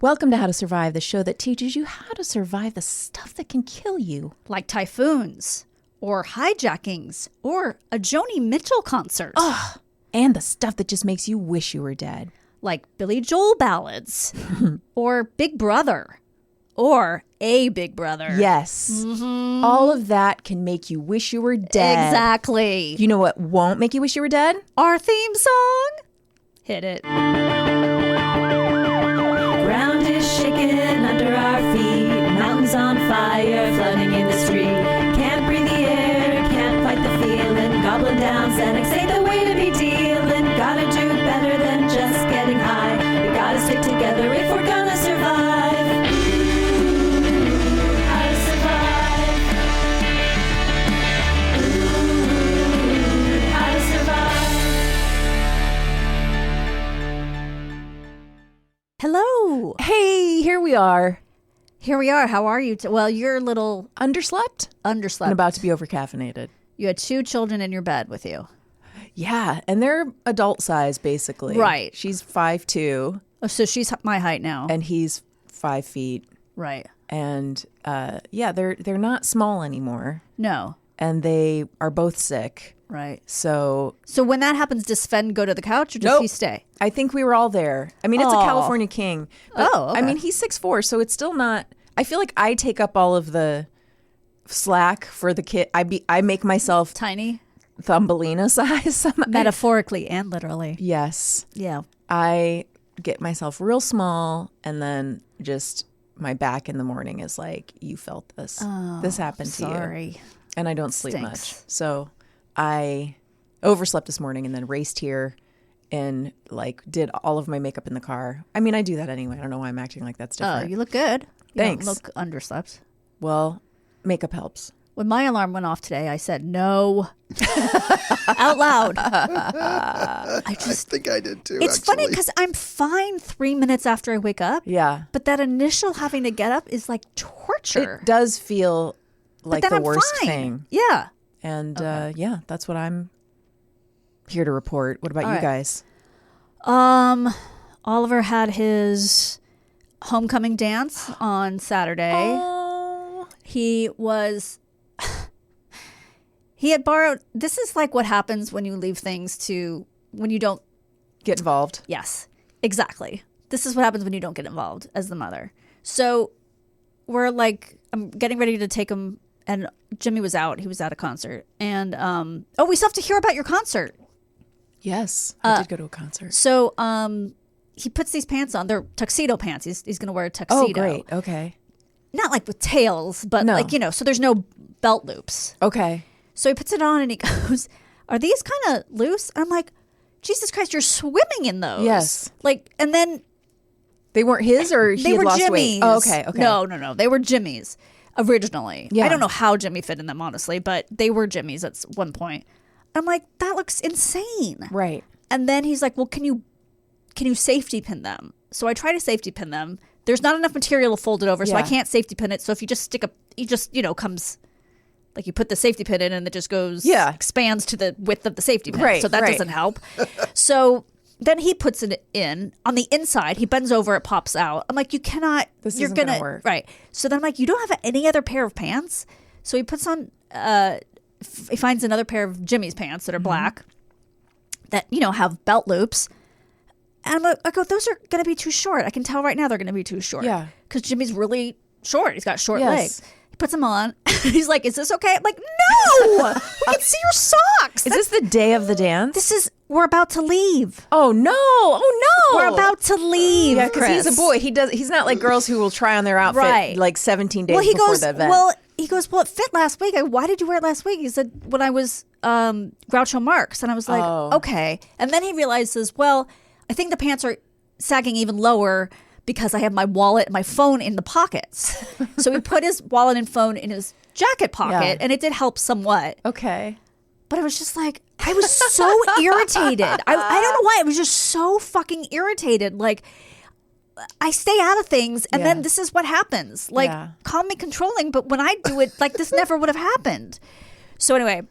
Welcome to How to Survive, the show that teaches you how to survive the stuff that can kill you. Like typhoons, or hijackings, or a Joni Mitchell concert. Oh, and the stuff that just makes you wish you were dead. Like Billy Joel ballads, or Big Brother, or A Big Brother. Yes. Mm-hmm. All of that can make you wish you were dead. Exactly. You know what won't make you wish you were dead? Our theme song. Hit it. Ground is shaking under our feet. Mountains on fire, flooding in the street. Can't breathe the air, can't fight the feeling. Gobbling down Xanax ain't the way to be dealing. Gotta do better than just getting high. We gotta stick together if we're gonna survive. Ooh, how to survive. Ooh, how to survive. Hello. Hey, here we are. Here we are. How are you? Well, you're a little Underslept? And underslept. about to be overcaffeinated. You had 2 children in your bed with you. Yeah, and they're adult size, basically. Right. She's 5'2", Oh, so she's my height now. and he's 5 feet. Right. And yeah, they're not small anymore, No. and they are both sick. Right. So So when that happens, does Sven go to the couch or does Nope. he stay? I think we were all there. I mean, it's a Aw. California king. But, Oh, okay. I mean, he's 6'4", so it's still not. I feel like I take up all of the slack for the kid. I make myself Tiny? Thumbelina size. Metaphorically and literally. Yes, Yeah. I get myself real small, and then just my back in the morning is like, you felt this. This happened to you. Sorry. And I don't sleep Stinks. much. So I overslept this morning and then raced here and like did all of my makeup in the car. I mean, I do that anyway. I don't know why I'm acting like that's Oh, different. you look good. You Thanks. don't look underslept. Well, makeup helps. When my alarm went off today, I said no out loud. I think I did too. It's funny actually. because I'm fine 3 minutes after I wake up. Yeah. But that initial having to get up is like torture. It does feel like then the I'm worst fine. thing. Yeah. And yeah, that's what I'm here to report. What about All you right. guys? Oliver had his homecoming dance on Saturday. Oh. He was he had borrowed, this is like what happens when you leave things to when you don't. Get involved. Yes, exactly. This is what happens when you don't get involved as the mother. So we're like, I'm getting ready to take him, and Jimmy was out. He was at a concert. And we still have to hear about your concert. Yes. I did go to a concert. So he puts these pants on. They're tuxedo pants. He's going to wear a tuxedo. Oh, great. Okay. Not like with tails, but No. like, so there's no belt loops. Okay. So he puts it on and he goes, are these kind of loose? I'm like, Jesus Christ, you're swimming in those. Yes. Like, and then They weren't his, or he they had were lost Jimmy's. weight? Oh, okay. Okay. No. They were Jimmy's originally. Yeah. I don't know how Jimmy fit in them, honestly, but they were Jimmy's at one point. I'm like, that looks insane. Right. And then he's like, well, can you safety pin them? So I try to safety pin them. There's not enough material to fold it over, so I Yeah. can't safety pin it. So if you just stick comes, like you put the safety pin in and it just goes, Yeah. expands to the width of the safety pin. Right, So that right. doesn't help. So then he puts it in on the inside. He bends over, it pops out. I'm like, you cannot, This you're isn't gonna gonna work. Right. So then I'm like, you don't have any other pair of pants? So he puts on, he finds another pair of Jimmy's pants that Mm-hmm. are black that, have belt loops. And I go, those are going to be too short. I can tell right now they're going to be too short. Yeah. Because Jimmy's really short. He's got short Yes. legs. He puts them on. He's like, is this okay? I'm like, no! We can see your socks. Is this the day of the dance? We're about to leave. Oh no! Oh no! We're about to leave, Yeah, because he's Chris. a boy. He's not like girls who will try on their outfit Right. like 17 days Well, he before goes, the event. well, it fit last week. Why did you wear it last week? He said, when I was Groucho Marx. And I was like, Oh. okay. And then he realizes, well, I think the pants are sagging even lower because I have my wallet and my phone in the pockets. So he put his wallet and phone in his jacket pocket, Yeah. and it did help somewhat. okay. But I was just like, I was so irritated. I don't know why. I was just so fucking irritated. Like, I stay out of things, and Yeah. then this is what happens. Like, Yeah. call me controlling, but when I do it, like, this never would have happened. So anyway,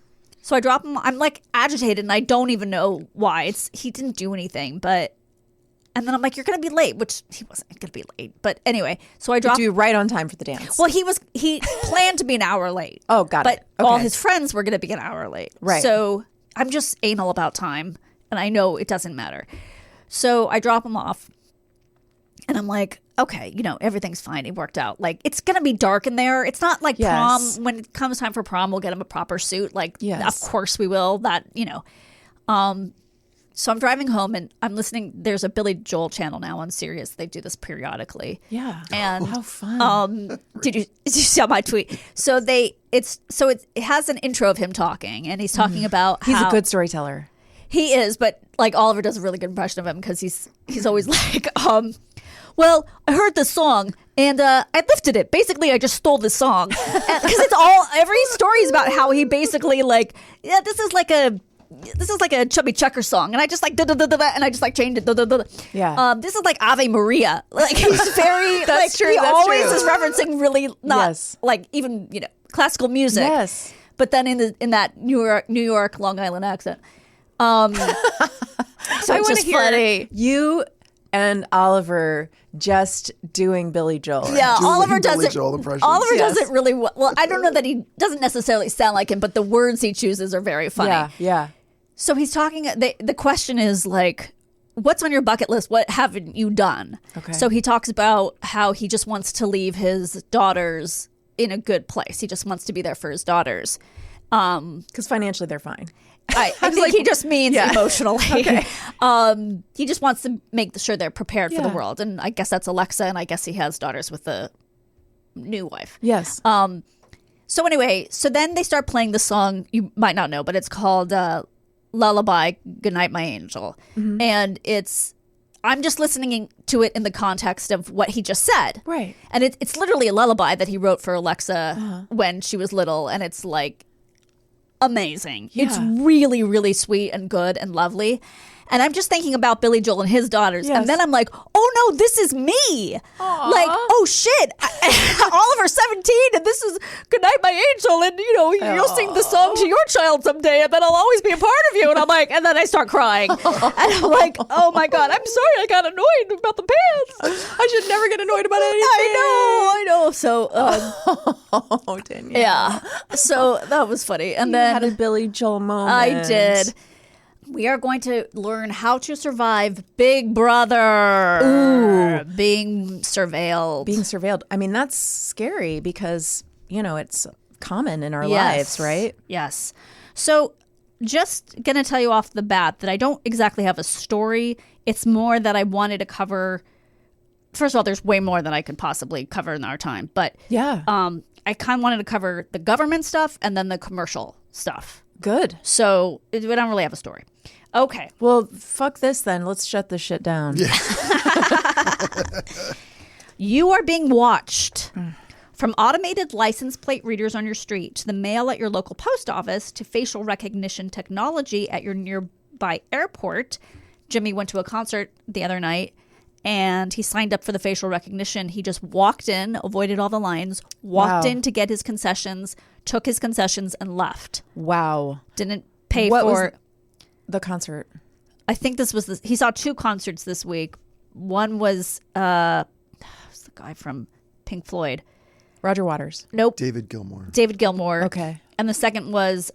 so I drop him. I'm like agitated, and I don't even know why. He didn't do anything, but And then I'm like, you're going to be late, which he wasn't going to be late. But anyway, so I dropped. You right on time for the dance. Well, he planned to be an hour late. Oh, got it. But all Okay. his friends were going to be an hour late. Right. So I'm just anal about time, and I know it doesn't matter. So I drop him off, and I'm like, okay, everything's fine. It worked out. Like, it's going to be dark in there. It's not like Yes. prom. When it comes time for prom, we'll get him a proper suit. Like, Yes. of course we will. So I'm driving home, and I'm listening. There's a Billy Joel channel now on Sirius. They do this periodically. Yeah. And how fun. did you see my tweet? So it has an intro of him talking, and he's talking about He's how a good storyteller. he is, but like Oliver does a really good impression of him because he's always like, well, I heard this song and I lifted it. Basically, I just stole this song because every story is about how he basically this is like a Chubby Checker song, and I just like and I just like changed it. Yeah. This is like Ave Maria. Like he's very That's true, He that's always true. is referencing really not Yes. like even classical music. Yes. But then in that New York Long Island accent. So it's I want just to hear funny. you and Oliver just doing Billy Joel. Yeah, Doing Oliver does Billy it. Joel impressions. Oliver Yes. does it really well. Well, I don't know that he doesn't necessarily sound like him, but the words he chooses are very funny. Yeah. Yeah. So he's talking. The question is like, what's on your bucket list? What haven't you done? Okay. So he talks about how he just wants to leave his daughters in a good place. He just wants to be there for his daughters. Because financially they're fine. I think like, he just means yeah. emotionally. Okay. He just wants to make sure they're prepared for the Yeah. world. And I guess that's Alexa, and I guess he has daughters with the new wife. Yes. So anyway, so then they start playing the song you might not know, but it's called Lullaby, Goodnight My Angel. Mm-hmm. And I'm just listening to it in the context of what he just said. Right. And it's literally a lullaby that he wrote for Alexa when she was little. And it's like amazing. Yeah. It's really, really sweet and good and lovely. And I'm just thinking about Billy Joel and his daughters. Yes. And then I'm like, oh no, this is me. Aw. Like, oh shit. Oliver's 17 and this is Goodnight My Angel. And you'll sing the song to your child someday and then I'll always be a part of you. And I'm like, and then I start crying. And I'm like, oh my God, I'm sorry I got annoyed about the pants. I should never get annoyed about anything. I know. So, Oh, Danielle. yeah. So that was funny. And You then had a Billy Joel moment. I did. We are going to learn how to survive Big Brother. Being surveilled. Being surveilled. I mean, that's scary because, it's common in our Yes. lives, right? Yes. So just going to tell you off the bat that I don't exactly have a story. It's more that I wanted to cover. First of all, there's way more than I could possibly cover in our time. But Yeah. I kind of wanted to cover the government stuff and then the commercial stuff. Good. So we don't really have a story. Okay. Well, fuck this then. Let's shut this shit down. Yeah. You are being watched. From automated license plate readers on your street to the mail at your local post office to facial recognition technology at your nearby airport. Jimmy went to a concert the other night and he signed up for the facial recognition. He just walked in, avoided all the lines, walked Wow. in to get his concessions, took his concessions and left. Wow. Didn't pay What was for the concert? I think this was he saw 2 concerts this week. One was the guy from Pink Floyd. Roger Waters. Nope. David Gilmour. David Gilmour. Okay. And the second was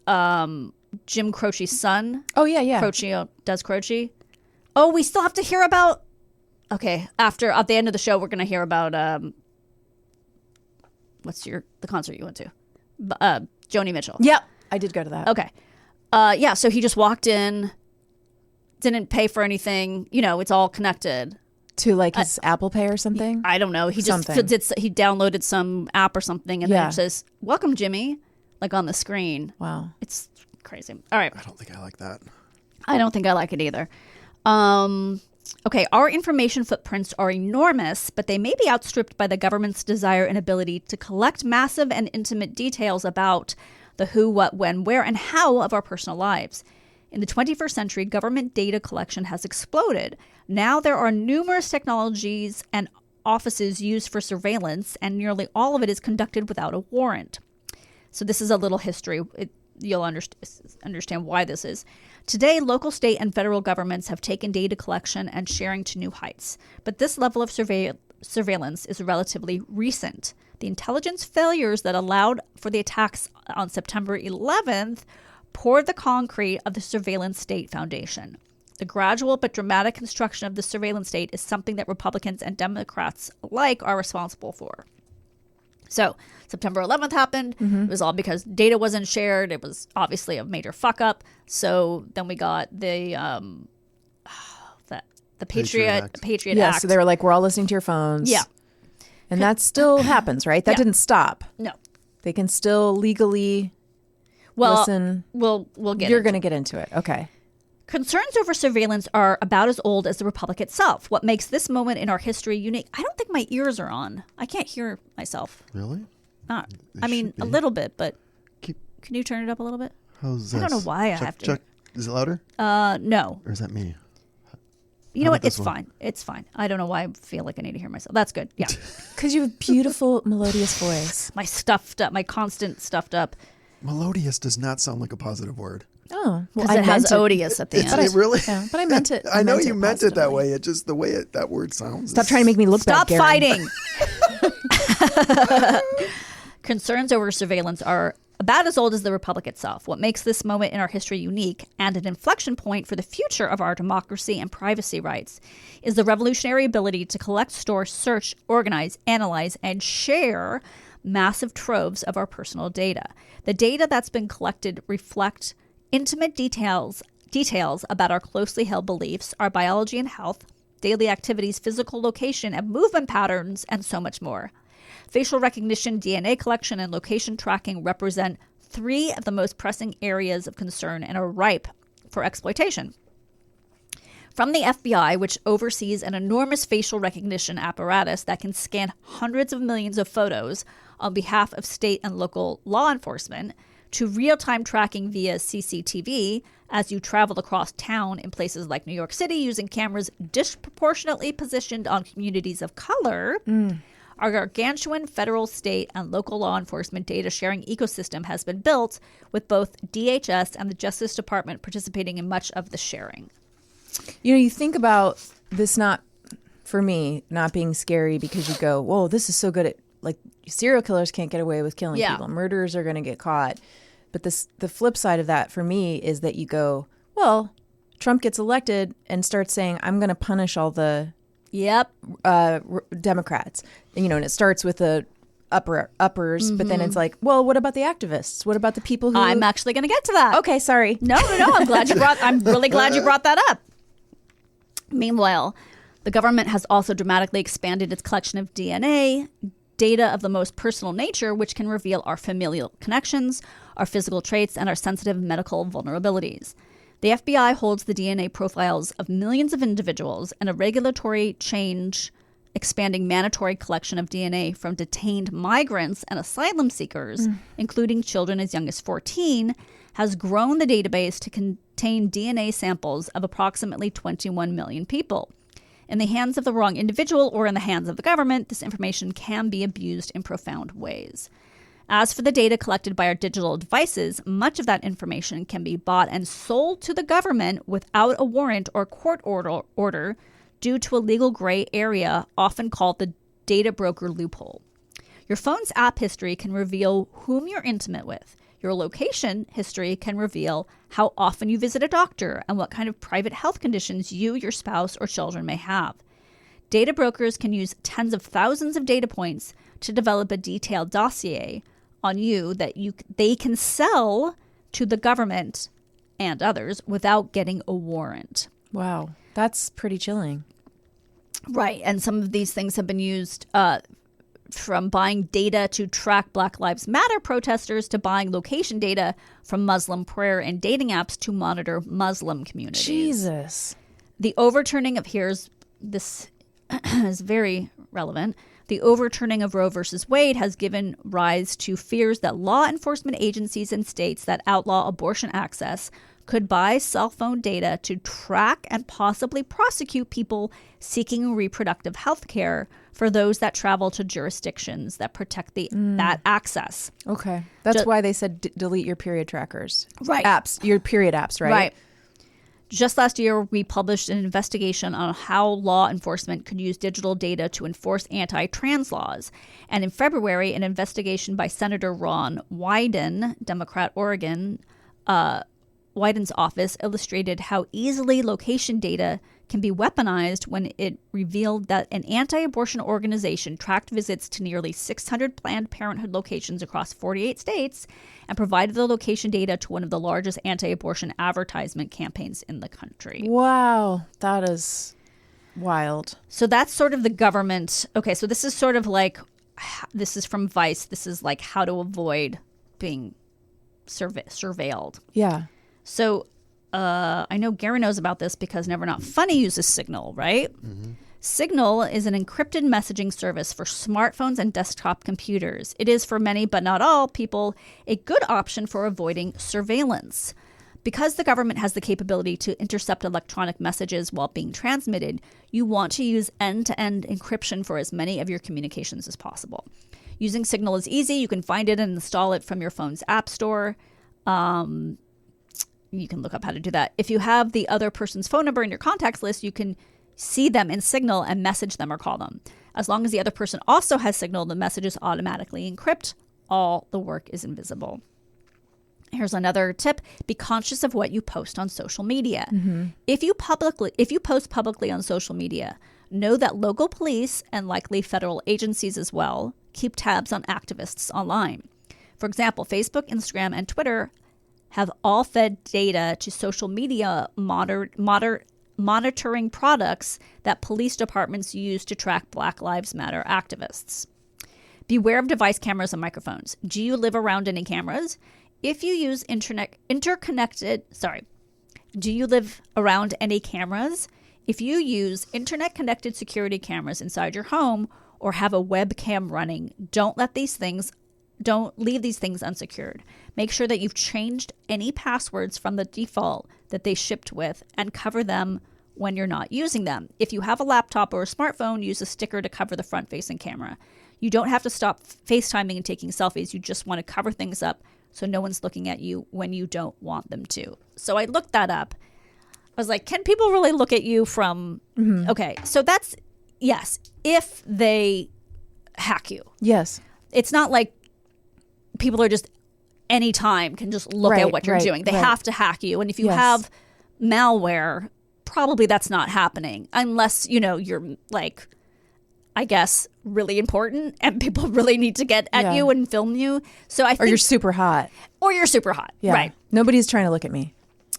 Jim Croce's son. Oh, yeah, yeah. Croce does Croce. Oh, we still have to hear about. Okay, at the end of the show, we're gonna hear about what's the concert you went to? Joni Mitchell. Yep. I did go to that. Okay. Yeah. So he just walked in, didn't pay for anything. It's all connected. To like his Apple Pay or something? I don't know. He just Something. he downloaded some app or something, and then Yeah. it says "Welcome, Jimmy," like on the screen. Wow. It's crazy. All right. I don't think I like that. I don't think I like it either. Okay, our information footprints are enormous, but they may be outstripped by the government's desire and ability to collect massive and intimate details about the who, what, when, where, and how of our personal lives. In the 21st century, government data collection has exploded. Now there are numerous technologies and offices used for surveillance, and nearly all of it is conducted without a warrant. So this is a little history. you'll understand why this is. Today, local, state, and federal governments have taken data collection and sharing to new heights. But this level of surveillance is relatively recent. The intelligence failures that allowed for the attacks on September 11th poured the concrete of the surveillance state foundation. The gradual but dramatic construction of the surveillance state is something that Republicans and Democrats alike are responsible for. So September 11th happened. It was all because data wasn't shared. It was obviously a major fuck up. So then we got the Patriot Act. Yeah, so they were like, we're all listening to your phones. Yeah. And that still happens, right? That didn't stop. No. They can still legally listen. We'll get You're going to get into it. Okay. Concerns over surveillance are about as old as the Republic itself. What makes this moment in our history unique? I don't think my ears are on. I can't hear myself. Really? Not. I mean, a little bit, but can you turn it up a little bit? How's I this? don't know why I have to. Check. Is it louder? No. Or is that me? You know what? It's fine. It's fine. I don't know why I feel like I need to hear myself. That's good. Yeah. Because you have a beautiful, melodious voice. My constant stuffed up. Melodious does not sound like a positive word. Oh, well, Because it has odious at the end. It really? Yeah, but I meant it. I know you meant it that positively. way. It just the way that word sounds. Stop trying to make me look Stop bad, Garen. fighting. Concerns over surveillance are about as old as the Republic itself. What makes this moment in our history unique and an inflection point for the future of our democracy and privacy rights is the revolutionary ability to collect, store, search, organize, analyze, and share massive troves of our personal data. The data that's been collected reflect intimate details about our closely held beliefs, our biology and health, daily activities, physical location and movement patterns, and so much more. Facial recognition, DNA collection, and location tracking represent three of the most pressing areas of concern and are ripe for exploitation. From the FBI, which oversees an enormous facial recognition apparatus that can scan hundreds of millions of photos on behalf of state and local law enforcement, to real-time tracking via CCTV as you travel across town in places like New York City using cameras disproportionately positioned on communities of color, our gargantuan federal, state, and local law enforcement data sharing ecosystem has been built with both DHS and the Justice Department participating in much of the sharing. You know, you think about this not being scary because you go, whoa, this is so good at, like, serial killers can't get away with killing people. Murderers are going to get caught. But the flip side of that for me is that you go, well, Trump gets elected and starts saying, I'm going to punish all the Democrats. And, you know, and it starts with the uppers, but then it's like, well, what about the activists? What about the people who... I'm actually going to get to that. Okay, sorry. No. I'm really glad you brought that up. Meanwhile, the government has also dramatically expanded its collection of DNA, data of the most personal nature, which can reveal our familial connections, our physical traits, and our sensitive medical vulnerabilities. The FBI holds the DNA profiles of millions of individuals, and a regulatory change expanding mandatory collection of DNA from detained migrants and asylum seekers, including children as young as 14, has grown the database to contain DNA samples of approximately 21 million people. In the hands of the wrong individual or in the hands of the government, this information can be abused in profound ways. As for the data collected by our digital devices, much of that information can be bought and sold to the government without a warrant or court order due to a legal gray area, often called the data broker loophole. Your phone's app history can reveal whom you're intimate with. Your location history can reveal how often you visit a doctor and what kind of private health conditions you, your spouse, or children may have. Data brokers can use tens of thousands of data points to develop a detailed dossier on you that they can sell to the government and others without getting a warrant. Wow, that's pretty chilling. Right, and some of these things have been used from buying data to track Black Lives Matter protesters to buying location data from Muslim prayer and dating apps to monitor Muslim communities. Jesus. The overturning of, this is very relevant, the overturning of Roe versus Wade has given rise to fears that law enforcement agencies in states that outlaw abortion access could buy cell phone data to track and possibly prosecute people seeking reproductive health care for those that travel to jurisdictions that protect that access. Okay. That's why they said delete your period trackers. Right. Apps, your period apps, right? Right. Just last year, we published an investigation on how law enforcement could use digital data to enforce anti-trans laws. And in February, an investigation by Senator Ron Wyden, Democrat, Oregon, Wyden's office illustrated how easily location data can be weaponized when it revealed that an anti-abortion organization tracked visits to nearly 600 Planned Parenthood locations across 48 states and provided the location data to one of the largest anti-abortion advertisement campaigns in the country. Wow. That is wild. So that's sort of the government. Okay, so this is sort of like, this is from Vice. This is like how to avoid being surveilled. Yeah. So I know Gary knows about this because Never Not Funny uses Signal, right? Mm-hmm. Signal is an encrypted messaging service for smartphones and desktop computers. It is for many, but not all, people a good option for avoiding surveillance. Because the government has the capability to intercept electronic messages while being transmitted, you want to use end-to-end encryption for as many of your communications as possible. Using Signal is easy. You can find it and install it from your phone's app store. You can look up how to do that. If you have the other person's phone number in your contacts list, you can see them in Signal and message them or call them. As long as the other person also has Signal, the messages automatically encrypt. All the work is invisible. Here's another tip. Be conscious of what you post on social media. Mm-hmm. If you post publicly on social media, know that local police and likely federal agencies as well keep tabs on activists online. For example, Facebook, Instagram, and Twitter have all fed data to social media monitoring products that police departments use to track Black Lives Matter activists. Beware of device cameras and microphones. Do you live around any cameras? If you use do you live around any cameras? If you use internet-connected security cameras inside your home or have a webcam running, don't leave these things unsecured. Make sure that you've changed any passwords from the default that they shipped with and cover them when you're not using them. If you have a laptop or a smartphone, use a sticker to cover the front-facing camera. You don't have to stop FaceTiming and taking selfies. You just want to cover things up so no one's looking at you when you don't want them to. So I looked that up. I was like, can people really look at you from... Mm-hmm. Okay, so that's... Yes, if they hack you. Yes. It's not like people are just anytime can just look at what you're doing. They have to hack you. And if you have malware, probably that's not happening unless, you're like, I guess, really important and people really need to get at you and film you. So I think, or you're super hot. Yeah. Right. Nobody's trying to look at me.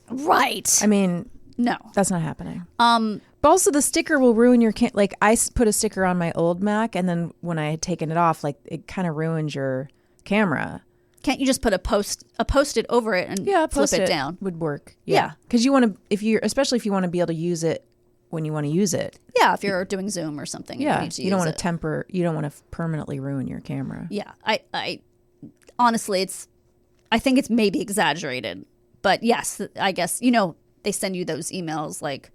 Right. I mean, no. That's not happening. But also the sticker will ruin your like I put a sticker on my old Mac and then when I had taken it off, like it kind of ruins your camera. Can't you just put a post-it over it and flip it down? Would work. Yeah. Because you want to, especially if you want to be able to use it when you want to use it. Yeah, if you're doing Zoom or something. Yeah, you don't want to you don't want to permanently ruin your camera. Yeah, I honestly, I think it's maybe exaggerated. But yes, I guess, they send you those emails like,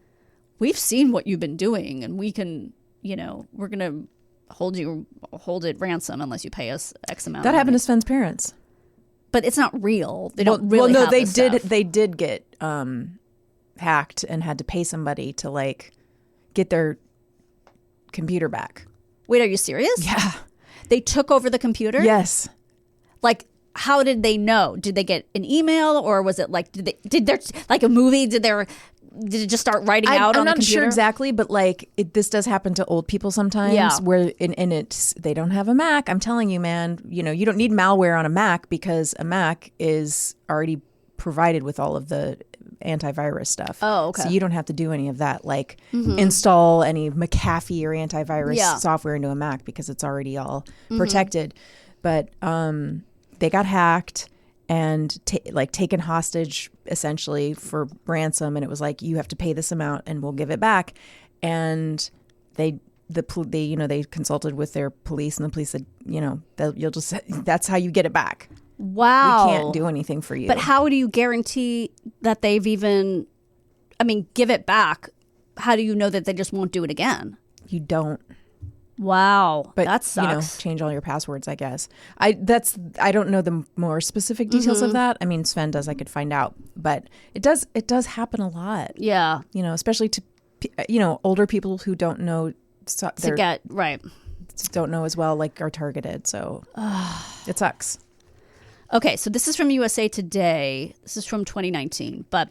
we've seen what you've been doing and we can, we're going to hold it ransom unless you pay us X amount. That happened to Sven's parents. But it's not real. They don't really have they this did. Stuff. They did get hacked and had to pay somebody to like get their computer back. Wait, are you serious? Yeah. They took over the computer? Yes. Like, how did they know? Did they get an email or was it like, did there like a movie? Did it just start writing out on the computer? I'm not sure exactly, but like this does happen to old people sometimes. Yeah. Where they don't have a Mac. I'm telling you, man. You don't need malware on a Mac because a Mac is already provided with all of the antivirus stuff. Oh, okay. So you don't have to do any of that, like install any McAfee or antivirus software into a Mac because it's already all protected. But they got hacked and taken hostage essentially for ransom, and it was like, you have to pay this amount and we'll give it back. And they consulted with their police, and the police said, that's how you get it back. Wow. We can't do anything for you. But how do you guarantee that they've even, give it back, how do you know that they just won't do it again? You don't. Wow, But that sucks. change all your passwords, I guess. I don't know the more specific details of that. I mean, Sven does. I could find out, but it does happen a lot. Yeah, especially to older people who don't know don't know as well, like, are targeted. So it sucks. Okay, so this is from USA Today. This is from 2019, but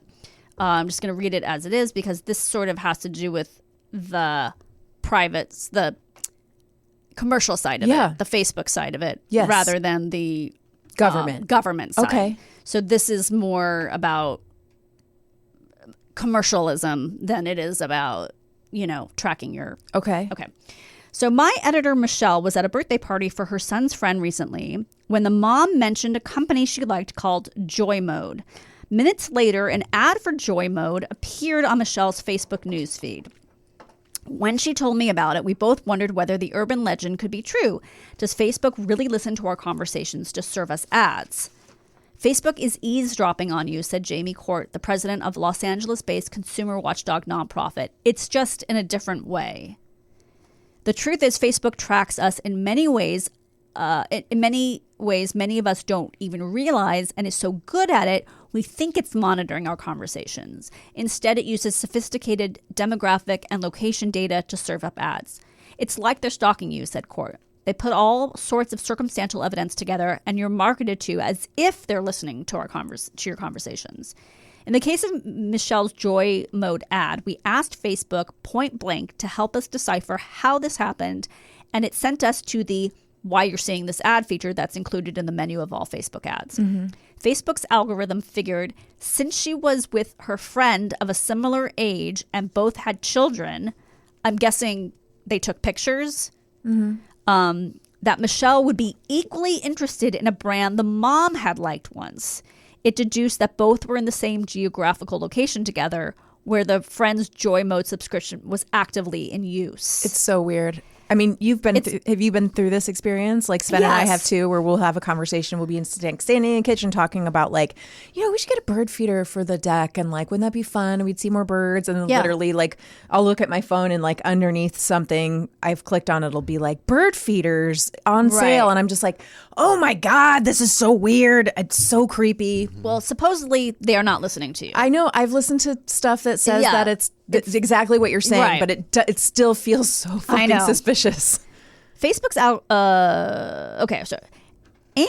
I'm just going to read it as it is because this sort of has to do with the commercial side of it, the Facebook side of it, rather than the government side. Okay. So this is more about commercialism than it is about, tracking your... Okay. So my editor, Michelle, was at a birthday party for her son's friend recently when the mom mentioned a company she liked called Joy Mode. Minutes later, an ad for Joy Mode appeared on Michelle's Facebook newsfeed. When she told me about it, we both wondered whether the urban legend could be true. Does Facebook really listen to our conversations to serve us ads? Facebook is eavesdropping on you, said Jamie Court, the president of Los Angeles-based consumer watchdog nonprofit. It's just in a different way. The truth is Facebook tracks us in many ways. Many of us don't even realize and is so good at it, we think it's monitoring our conversations. Instead, it uses sophisticated demographic and location data to serve up ads. It's like they're stalking you, said Court. They put all sorts of circumstantial evidence together and you're marketed to as if they're listening to your conversations. In the case of Michelle's Joy Mode ad, we asked Facebook point blank to help us decipher how this happened, and it sent us to the why you're seeing this ad feature that's included in the menu of all Facebook ads. Mm-hmm. Facebook's algorithm figured since she was with her friend of a similar age and both had children, I'm guessing they took pictures, that Michelle would be equally interested in a brand the mom had liked once. It deduced that both were in the same geographical location together where the friend's Joy Mode subscription was actively in use. It's so weird. I mean, have you been through this experience? Like Sven and I have too, where we'll have a conversation. We'll be standing in the kitchen talking about like, we should get a bird feeder for the deck. And like, wouldn't that be fun? We'd see more birds. And then literally like, I'll look at my phone and like underneath something I've clicked on, it'll be like bird feeders on sale. And I'm just like, oh my God, this is so weird. It's so creepy. Well, supposedly they are not listening to you. I know. I've listened to stuff that says that it's exactly what you're saying, but it still feels so fucking suspicious. Facebook's out. Okay, so,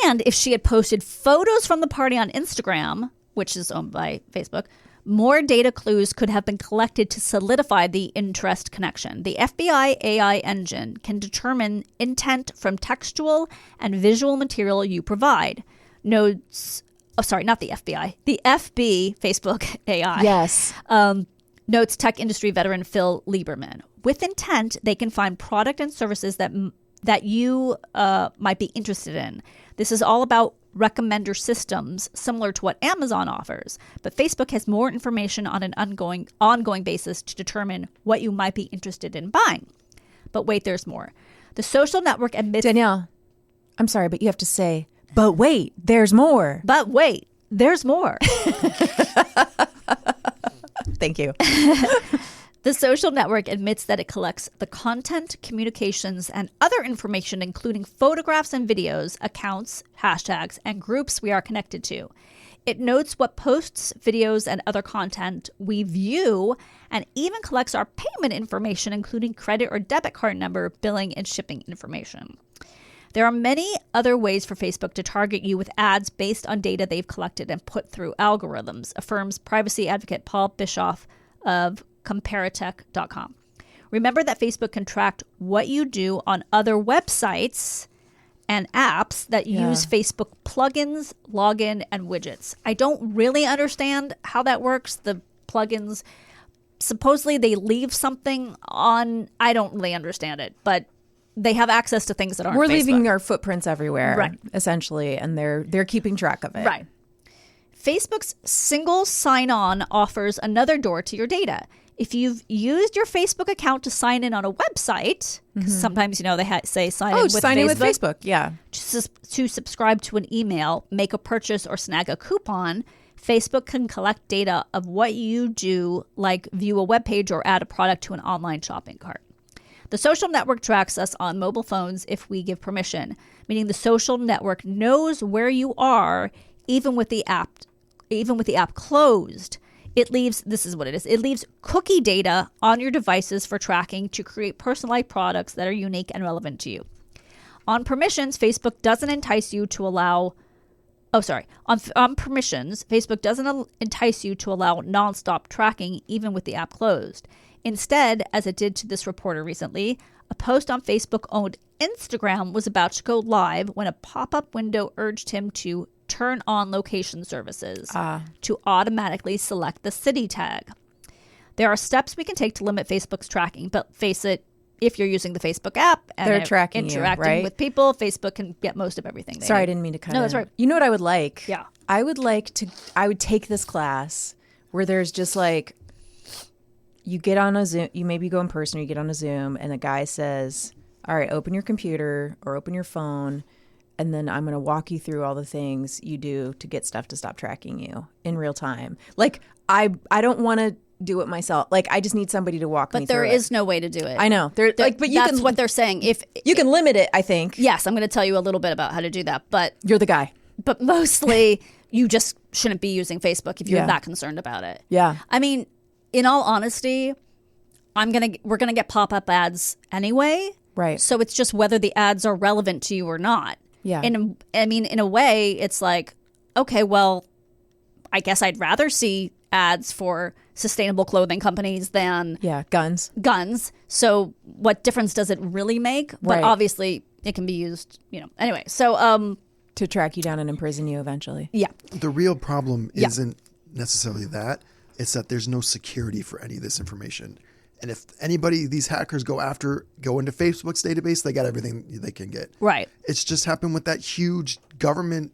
and if she had posted photos from the party on Instagram, which is owned by Facebook, more data clues could have been collected to solidify the interest connection. The FBI AI engine can determine intent from textual and visual material you provide. Notes. Oh, sorry, not the FBI. The FB, Facebook AI. Yes. Notes tech industry veteran Phil Lieberman. With intent, they can find product and services that you might be interested in. This is all about recommender systems, similar to what Amazon offers. But Facebook has more information on an ongoing basis to determine what you might be interested in buying. But wait, there's more. The social network admits... Danielle, I'm sorry, but you have to say, but wait, there's more. But wait, there's more. Thank you. The social network admits that it collects the content, communications, and other information, including photographs and videos, accounts, hashtags, and groups we are connected to. It notes what posts, videos, and other content we view, and even collects our payment information, including credit or debit card number, billing, and shipping information. There are many other ways for Facebook to target you with ads based on data they've collected and put through algorithms, affirms privacy advocate Paul Bischoff of Comparatech.com. Remember that Facebook can track what you do on other websites and apps that use Facebook plugins, login, and widgets. I don't really understand how that works. The plugins, supposedly they leave something on. I don't really understand it, but they have access to things that aren't We're Facebook. leaving our footprints everywhere, right, essentially, and they're keeping track of it. Right. Facebook's single sign-on offers another door to your data. If you've used your Facebook account to sign in on a website, because sometimes, they say sign in with sign Facebook. in with Facebook, yeah. To subscribe to an email, make a purchase, or snag a coupon, Facebook can collect data of what you do, like view a web page or add a product to an online shopping cart. The social network tracks us on mobile phones if we give permission, meaning the social network knows where you are even with the app closed. It leaves cookie data on your devices for tracking to create personalized products that are unique and relevant to you. On permissions, Facebook doesn't entice you to allow On permissions, Facebook doesn't entice you to allow nonstop tracking even with the app closed. Instead, as it did to this reporter recently, a post on Facebook-owned Instagram was about to go live when a pop-up window urged him to turn on location services to automatically select the city tag. There are steps we can take to limit Facebook's tracking, but face it, if you're using the Facebook app and they're tracking interacting you, right? with people, Facebook can get most of everything. Sorry, I didn't mean to cut in. No, that's right. You know what I would like? Yeah. I would take this class where there's just like, you get on a Zoom, you maybe go in person or you get on a Zoom and the guy says, all right, open your computer or open your phone and then I'm going to walk you through all the things you do to get stuff to stop tracking you in real time. Like, I don't want to do it myself. Like, I just need somebody to walk me through it. But there is no way to do it. I know. But that's what they're saying. If you can limit it, I think. Yes, I'm going to tell you a little bit about how to do that. But you're the guy. But mostly, you just shouldn't be using Facebook if you're that concerned about it. Yeah. I mean, in all honesty, we're gonna get pop-up ads anyway. Right. So it's just whether the ads are relevant to you or not. Yeah. And I mean, in a way, it's like, okay, well, I guess I'd rather see ads for sustainable clothing companies than guns. So what difference does it really make? But obviously, it can be used, Anyway, so to track you down and imprison you eventually. Yeah. The real problem isn't necessarily that. It's that there's no security for any of this information. And if these hackers go into Facebook's database, they got everything they can get. Right. It's just happened with that huge government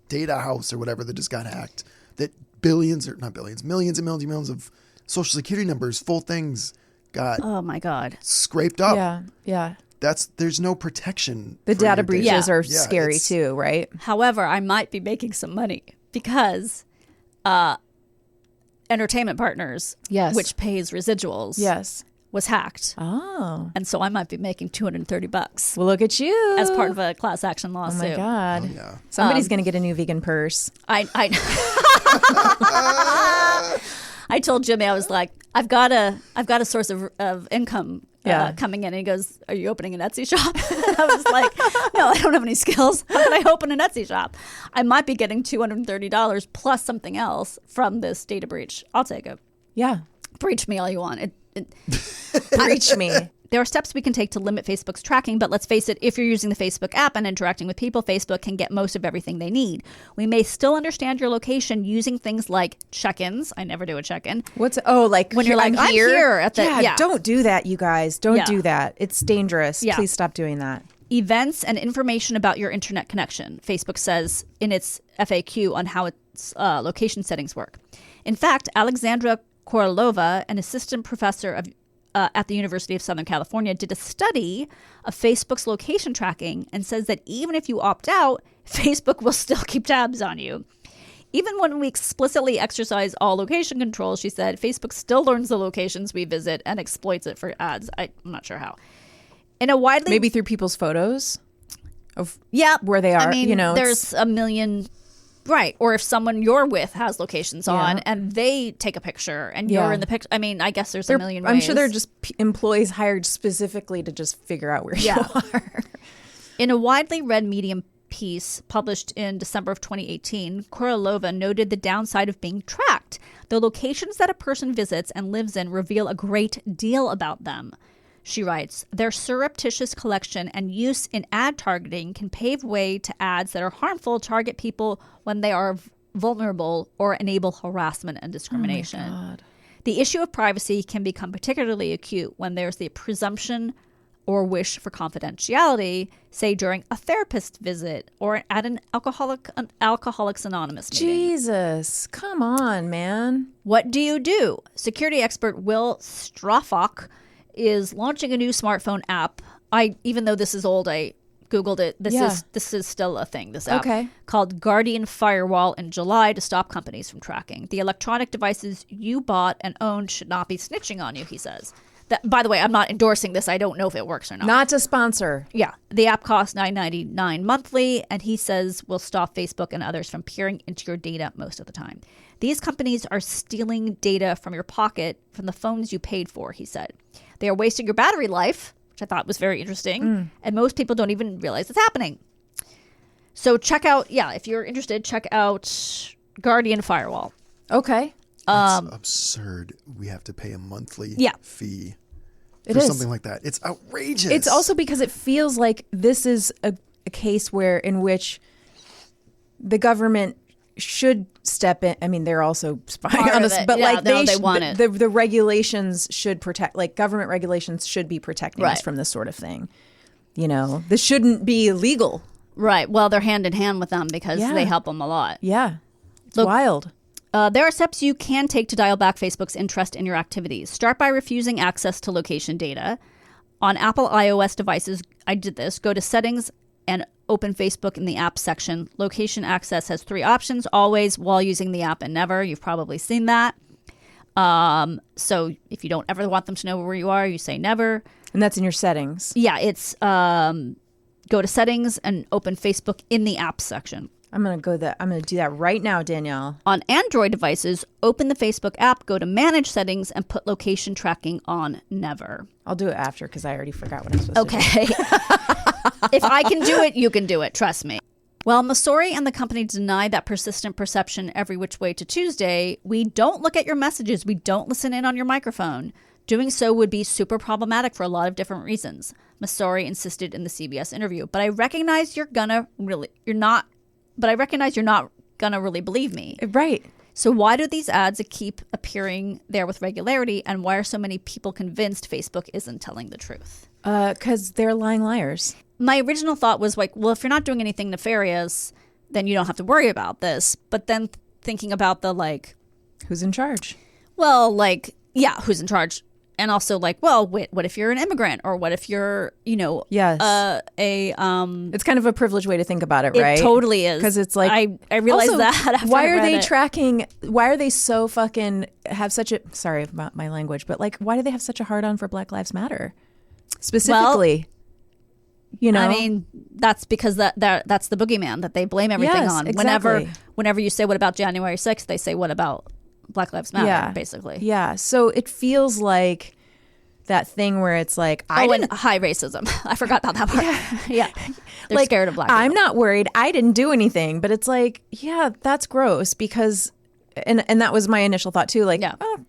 data house or whatever that just got hacked. That millions and millions of social security numbers, full things got oh my God, scraped up. Yeah. There's no protection. The data breaches are Yeah, scary too, right? However, I might be making some money because Entertainment Partners, which pays residuals, was hacked. Oh. And so I might be making $230. Well, look at you. As part of a class action lawsuit. Oh my God. Oh, yeah. Somebody's going to get a new vegan purse. I told Jimmy, I was like, I've got a source of income coming in. And he goes, are you opening an Etsy shop? And I was like, no, I don't have any skills. How can I open an Etsy shop? I might be getting $230 plus something else from this data breach. I'll take it. Yeah. Breach me all you want. Breach me. There are steps we can take to limit Facebook's tracking, but let's face it, if you're using the Facebook app and interacting with people, Facebook can get most of everything they need. We may still understand your location using things like check-ins. I never do a check-in. Like when you're like, I'm here at the don't do that, you guys. Don't do that. It's dangerous. Yeah. Please stop doing that. Events and information about your internet connection, Facebook says in its FAQ on how its location settings work. In fact, Alexandra Korolova, an assistant professor at the University of Southern California, did a study of Facebook's location tracking and says that even if you opt out, Facebook will still keep tabs on you. Even when we explicitly exercise all location control, she said, Facebook still learns the locations we visit and exploits it for ads. I'm not sure how. In a widely... Maybe through people's photos of where they are. I mean, there's a million... Right. Or if someone you're with has locations on and they take a picture and you're in the picture. I mean, I guess there's a million ways. I'm sure they're just employees hired specifically to just figure out where you are. In a widely read Medium piece published in December of 2018, Korolova noted the downside of being tracked. The locations that a person visits and lives in reveal a great deal about them. She writes, their surreptitious collection and use in ad targeting can pave way to ads that are harmful, target people when they are vulnerable, or enable harassment and discrimination. Oh my God. The issue of privacy can become particularly acute when there's the presumption or wish for confidentiality, say during a therapist visit or at an Alcoholics Anonymous meeting. Jesus, come on, man. What do you do? Security expert Will Straffock is launching a new smartphone app. Even though this is old, I Googled it. This is still a thing, this app. Okay. Called Guardian Firewall in July to stop companies from tracking. The electronic devices you bought and owned should not be snitching on you, he says. That, by the way, I'm not endorsing this. I don't know if it works or not. Not to sponsor. Yeah. The app costs $9.99 monthly, and he says will stop Facebook and others from peering into your data most of the time. These companies are stealing data from your pocket from the phones you paid for, he said. They are wasting your battery life, which I thought was very interesting. And most people don't even realize it's happening. So check out, if you're interested, check out Guardian Firewall. Okay. That's absurd. We have to pay a monthly fee for something like that. It's outrageous. It's also because it feels like this is a case in which the government should step in. I mean, they're also spying on us, but they want it. The regulations should protect, like government regulations should be protecting us from this sort of thing. This shouldn't be illegal. Right. Well, they're hand in hand with them because they help them a lot. Yeah. It's wild. There are steps you can take to dial back Facebook's interest in your activities. Start by refusing access to location data. On Apple iOS devices, I did this. Go to settings and open Facebook in the app section. Location access has 3 options, always, while using the app, and never. You've probably seen that. So if you don't ever want them to know where you are, you say never. And that's in your settings. Yeah, it's go to settings and open Facebook in the app section. I'm going to do that right now, Danielle. On Android devices, open the Facebook app, go to manage settings, and put location tracking on never. I'll do it after because I already forgot what I'm supposed to do. Okay. If I can do it, you can do it. Trust me. Well, Masori and the company denied that persistent perception every which way to Tuesday. We don't look at your messages. We don't listen in on your microphone. Doing so would be super problematic for a lot of different reasons, Masori insisted in the CBS interview. But I recognize you're not gonna really believe me. Right. So why do these ads keep appearing there with regularity, and why are so many people convinced Facebook isn't telling the truth? Because they're lying liars. My original thought was like, well, if you're not doing anything nefarious, then you don't have to worry about this. But then thinking about who's in charge? Well, who's in charge? And also what if you're an immigrant, or what if you're, yes. It's kind of a privileged way to think about it, right? It totally is. Because it's like, I realized also, that after why I are read they it. tracking, why are they so fucking have such a, sorry about my language, but why do they have such a hard on for Black Lives Matter? Specifically, I mean, that's because that's the boogeyman that they blame everything on. Exactly. Whenever you say, what about January 6th? They say, what about Black Lives Matter, basically. Yeah. So it feels like that thing where it's like, and high racism. I forgot about that part. Yeah. They're scared of Black people. I'm not worried. I didn't do anything. But it's like, yeah, that's gross because, and that was my initial thought too.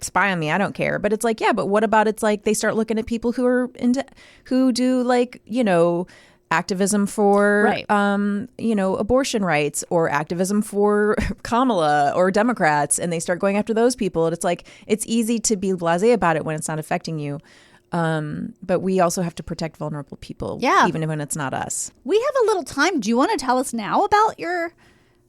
Spy on me. I don't care. But it's like, yeah, but what about it's like they start looking at people who do activism for, abortion rights or activism for Kamala or Democrats, and they start going after those people. And it's like, it's easy to be blasé about it when it's not affecting you. But we also have to protect vulnerable people, even when it's not us. We have a little time. Do you want to tell us now about your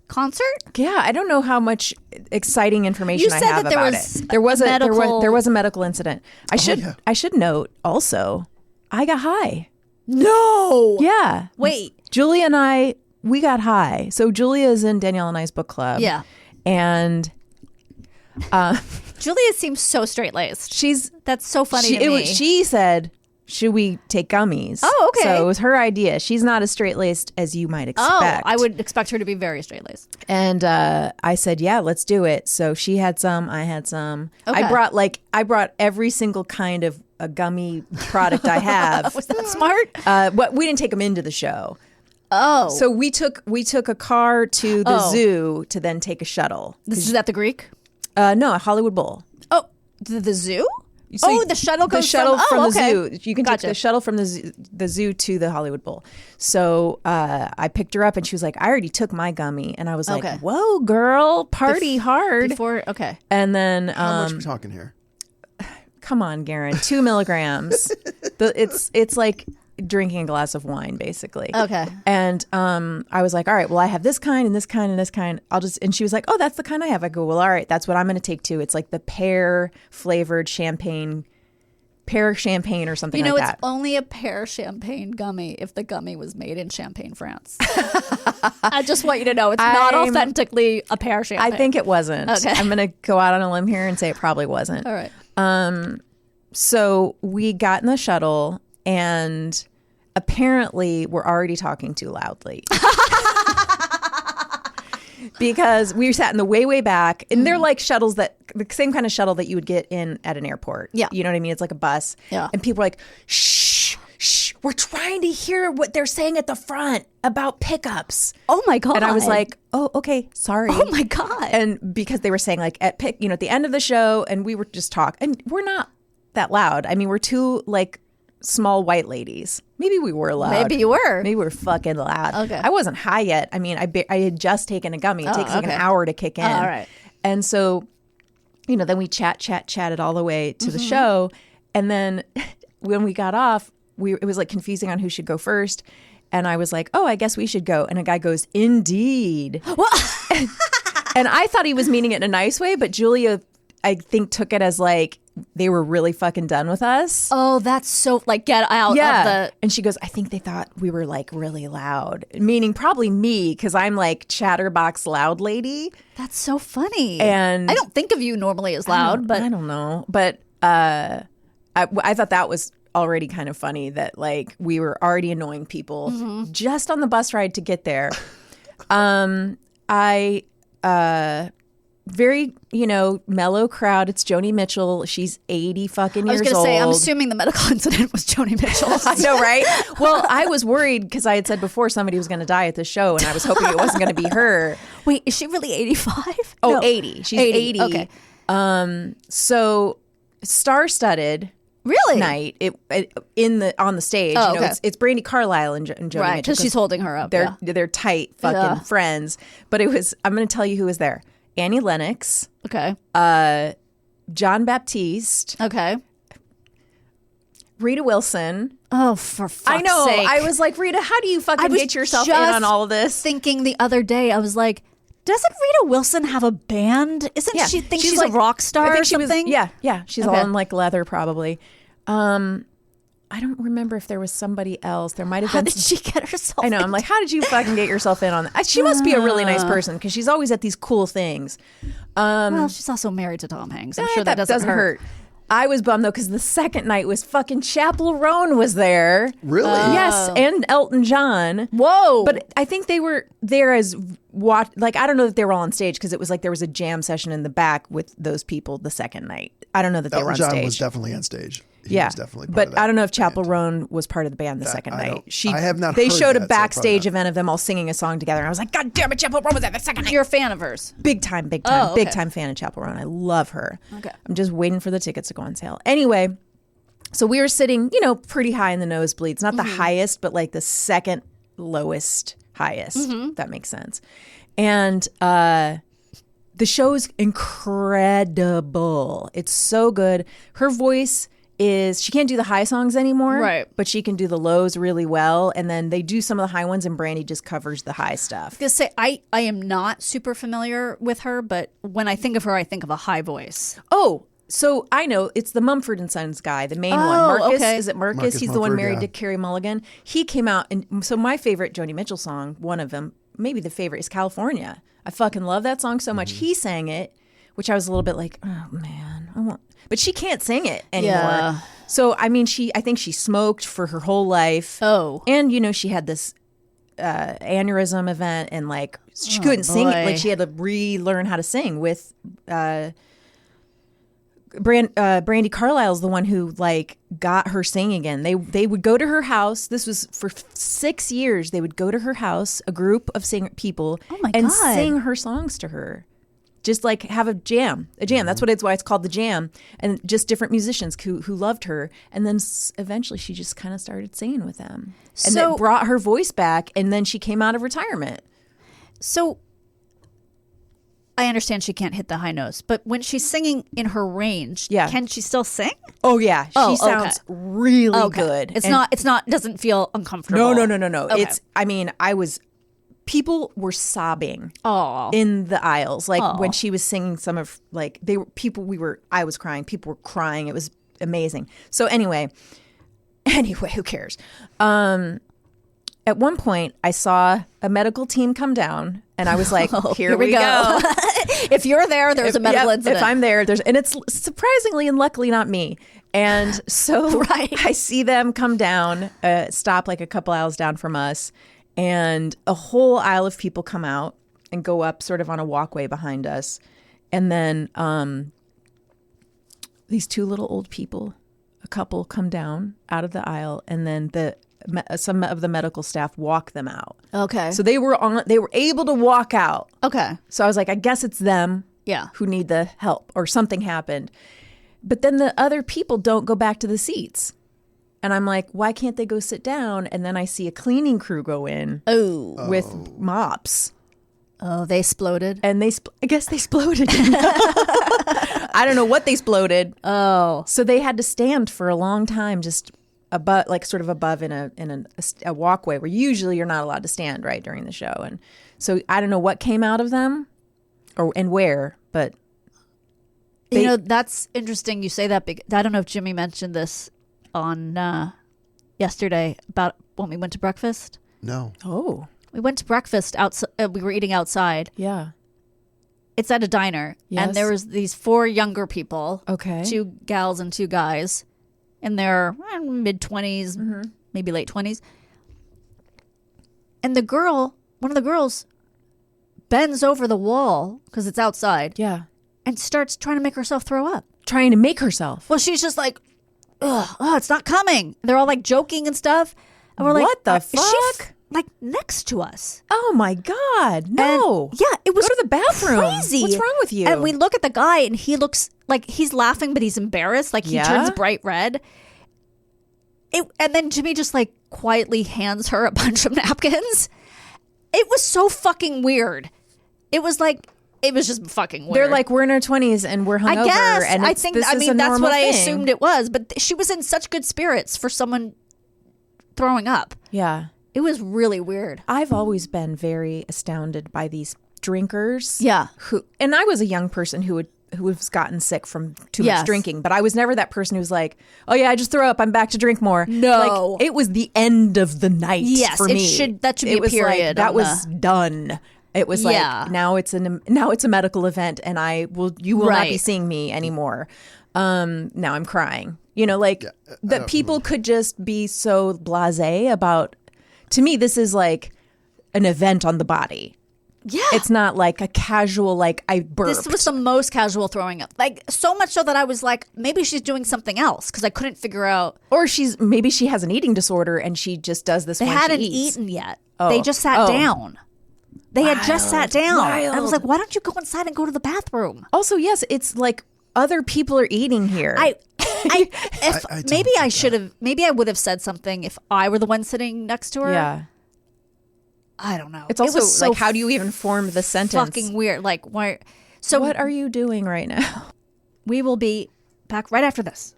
concert? Yeah, I don't know how much exciting information I have about it. There was a medical incident. I should note also, I got high. No. Yeah. Wait. Julia and I, we got high. So Julia is in Danielle and I's book club. Yeah. And Julia seems so straight-laced. That's so funny to me. She said, should we take gummies? Oh, okay. So it was her idea. She's not as straight-laced as you might expect. Oh, I would expect her to be very straight-laced. And I said, yeah, let's do it. So she had some, I had some. Okay. I brought every single kind of a gummy product I have. Was that smart? But we didn't take them into the show. Oh. So we took a car to the zoo to then take a shuttle. This is at the Greek? No, at Hollywood Bowl. Oh, the zoo? So the shuttle goes from the okay. zoo. You can take the shuttle from the zoo to the Hollywood Bowl. So I picked her up and she was like, I already took my gummy. And I was like, whoa, girl, party hard. And then... How much are we talking here? Come on, Garen. 2 milligrams. It's like drinking a glass of wine, basically. Okay. And I was like, all right, well, I have this kind and this kind and this kind. And she was like, oh, that's the kind I have. I go, well, all right, that's what I'm going to take too. It's like the pear flavored champagne pear champagne or something You know, like it's that. only a pear champagne gummy if the gummy was made in Champagne, France. I just want you to know it's not authentically a pear champagne. I think it wasn't. Okay. I'm going to go out on a limb here and say it probably wasn't. All right. So we got in the shuttle and apparently we're already talking too loudly. Because we sat in the way back, and they're like shuttles the same kind of shuttle that you would get in at an airport. Yeah. You know what I mean? It's like a bus. Yeah. And people are like, shh, we're trying to hear what they're saying at the front about pickups. Oh my God. And I was like, oh, okay, sorry. Oh my God. And because they were saying like at the end of the show, and we were just talking, and we're not that loud. I mean, we're two like small white ladies. Maybe we were loud. Maybe you were. Maybe we were fucking loud. Okay. I wasn't high yet. I mean, I had just taken a gummy. It takes like an hour to kick in. All right. And so, then we chatted all the way to the show. And then when we got off, it was like confusing on who should go first. And I was like, oh, I guess we should go. And a guy goes, indeed. And I thought he was meaning it in a nice way, but Julia, I think, took it as like they were really fucking done with us. Oh, that's so like get out of the. And she goes, I think they thought we were like really loud, meaning probably me because I'm like chatterbox loud lady. That's so funny. And I don't think of you normally as loud, but I don't know. But I thought that was already kind of funny that like we were already annoying people just on the bus ride to get there. Very, mellow crowd. It's Joni Mitchell. She's 80 fucking years old. I was going to say, I'm assuming the medical incident was Joni Mitchell. I know, right? Well, I was worried because I had said before somebody was going to die at the show, and I was hoping it wasn't going to be her. Wait, is she really 85? Oh, No. 80. She's 80. Okay. So star-studded. Really? Night on the stage. Oh, okay. It's Brandi Carlile and Joni Mitchell. Right, because she's holding her up. They're tight fucking friends. But I'm going to tell you who was there. Annie Lennox, Okay. John Baptiste, Okay. Rita Wilson. Oh, for fuck's I know. sake. I was like, Rita, how do you fucking get yourself in on all of this? Thinking the other day, I was like, doesn't Rita Wilson have a band? Isn't she think she's like a rock star or something? Yeah. She's Okay. all in like leather probably. I don't remember if there was somebody else. There might have How been. did she get herself? I know. I'm like, how did you fucking get yourself in on that? She must be a really nice person because she's always at these cool things. Well, she's also married to Tom Hanks. I'm sure that doesn't hurt. I was bummed though because the second night was fucking Chappell Roan was there. Really? Yes, and Elton John. Whoa! But I think they were there as like I don't know that they were all on stage because it was like there was a jam session in the back with those people the second night. I don't know that they were on Elton stage. John was definitely on stage. He Yeah, was definitely part but of that I don't know if Chappell band. Roan was part of the band the second I night. don't- I have not They heard showed a that, so probably backstage not. event of them all singing a song together, and I was like, God damn it, Chappell Roan was at the second night. You're a fan of hers. Big time fan of Chappell Roan. I love her. Okay. I'm just waiting for the tickets to go on sale. Anyway, so we were sitting, pretty high in the nosebleeds, not the highest, but like the second lowest highest. If that makes sense. And the show's incredible. It's so good. Her voice she can't do the high songs anymore, right? But she can do the lows really well, and then they do some of the high ones, and Brandi just covers the high stuff. I was gonna say I am not super familiar with her, but when I think of her, I think of a high voice. Oh, so I know it's the Mumford and Sons guy, the main one. Marcus, okay. is it Marcus? Marcus He's the one Mumford, married yeah. to Carey Mulligan. He came out, and so my favorite Joni Mitchell song, one of them, maybe the favorite, is California. I fucking love that song so much. He sang it, which I was a little bit like, oh man, but she can't sing it anymore. Yeah. So I mean, I think she smoked for her whole life. Oh. And she had this aneurysm event, and like she couldn't sing it. boy. Like she had to relearn how to sing with. Brandi Carlile's the one who like got her singing again. They would go to her house. This was for 6 years. They would go to her house, a group of people, my and God. sing her songs to her. Just like have a jam. That's why it's called the jam. And just different musicians who loved her. And then eventually she just kind of started singing with them. And So- it brought her voice back. And then she came out of retirement. So I understand she can't hit the high notes, but when she's singing in her range, can she still sing? Oh yeah, she Oh, sounds okay. really good. It's And- not doesn't feel uncomfortable. No. Okay. People were sobbing Oh. in the aisles. Like when she was singing some of I was crying. People were crying. It was amazing. So anyway, who cares? At one point, I saw a medical team come down, and I was like, here we go. If you're there, there's a medical incident. If I'm there, and it's surprisingly and luckily not me. And so I see them come down, stop like a couple aisles down from us, and a whole aisle of people come out and go up sort of on a walkway behind us. And then these two little old people, a couple, come down out of the aisle, and then some of the medical staff walk them out. Okay. So they were able to walk out. Okay. So I was like, I guess it's them who need the help, or something happened. But then the other people don't go back to the seats. And I'm like, why can't they go sit down? And then I see a cleaning crew go in with mops. Oh, they exploded. And I guess they exploded. I don't know what they exploded. Oh. So they had to stand for a long time just above, like sort of above in a walkway where usually you're not allowed to stand right during the show. And so I don't know what came out of them and where, but that's interesting you say that. I don't know if Jimmy mentioned this on yesterday about when we went to breakfast. No. Oh. We went to breakfast outside. We were eating outside. Yeah. It's at a diner. Yes. And there was these 4 younger people. Okay. 2 gals and 2 guys in their mid-20s, maybe late 20s. And one of the girls bends over the wall because it's outside. Yeah. And starts trying to make herself throw up. Trying to make herself. Well, she's just like, ugh, it's not coming. They're all like joking and stuff. And we're like, what the is she fuck? like next to us. Oh my God. No. And, yeah, it was go to the bathroom. Crazy. What's wrong with you? And we look at the guy and he looks like he's laughing, but he's embarrassed. Like he turns bright red. And then Jimmy just like quietly hands her a bunch of napkins. It was so fucking weird. It was just fucking weird. They're like, we're in our 20s and we're hungover. I guess. And I think, that's what I assumed it was. But she was in such good spirits for someone throwing up. Yeah. It was really weird. I've always been very astounded by these drinkers. Yeah. And I was a young person who has gotten sick from too much drinking, but I was never that person who's like, oh yeah, I just throw up, I'm back to drink more. No. Like, it was the end of the night for me. That should be a period. Like, that was done. It was like, now it's a medical event and you will not be seeing me anymore. Now I'm crying. That people could just be so blasé about. To me, this is like an event on the body. Yeah. It's not like a casual, like I burped. This was the most casual throwing up. Like so much so that I was like, maybe she's doing something else because I couldn't figure out. Or maybe she has an eating disorder and she just does this when she eats. They hadn't eaten yet. Oh. They just sat down. They had just sat down. Wild. I was like, why don't you go inside and go to the bathroom? Also, yes, it's like other people are eating here. Maybe I would have said something if I were the one sitting next to her. Yeah. I don't know. It's also so like, how do you even form the sentence? Fucking weird. Like, why? So what are you doing right now? We will be back right after this.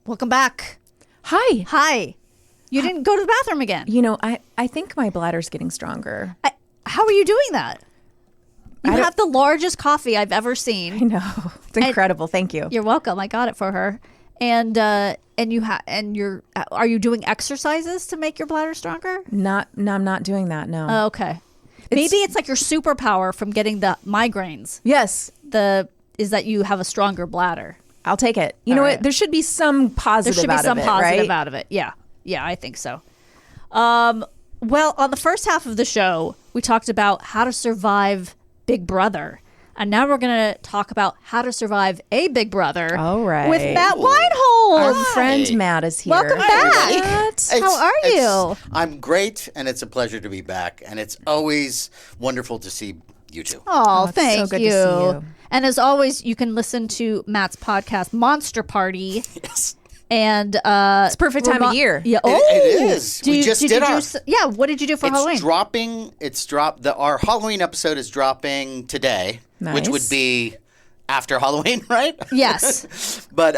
Welcome back. Hi. You didn't go to the bathroom again. I think my bladder's getting stronger. How are you doing that? You have the largest coffee I've ever seen. I know. It's incredible. Thank you. You're welcome. I got it for her. And are you doing exercises to make your bladder stronger? No, I'm not doing that. No. Oh, okay. Maybe it's like your superpower from getting the migraines. Yes. Is that you have a stronger bladder. I'll take it. You know what? There should be some positive out of it, right? Out of it. Yeah. Yeah, I think so. Well, on the first half of the show, we talked about how to survive Big Brother. And now we're going to talk about how to survive a Big Brother. All right. With Matt Weinhold. Our friend Matt is here. Welcome back. How are you? I'm great, and it's a pleasure to be back. And it's always wonderful to see you two. Oh, thank so good you. to see you. And as always, you can listen to Matt's podcast, Monster Party. Yes. And it's perfect time of year. Yeah. It is. We just did our. Yeah. What did you do for Halloween? It's dropped. Our Halloween episode is dropping today, which would be after Halloween, right? Yes. But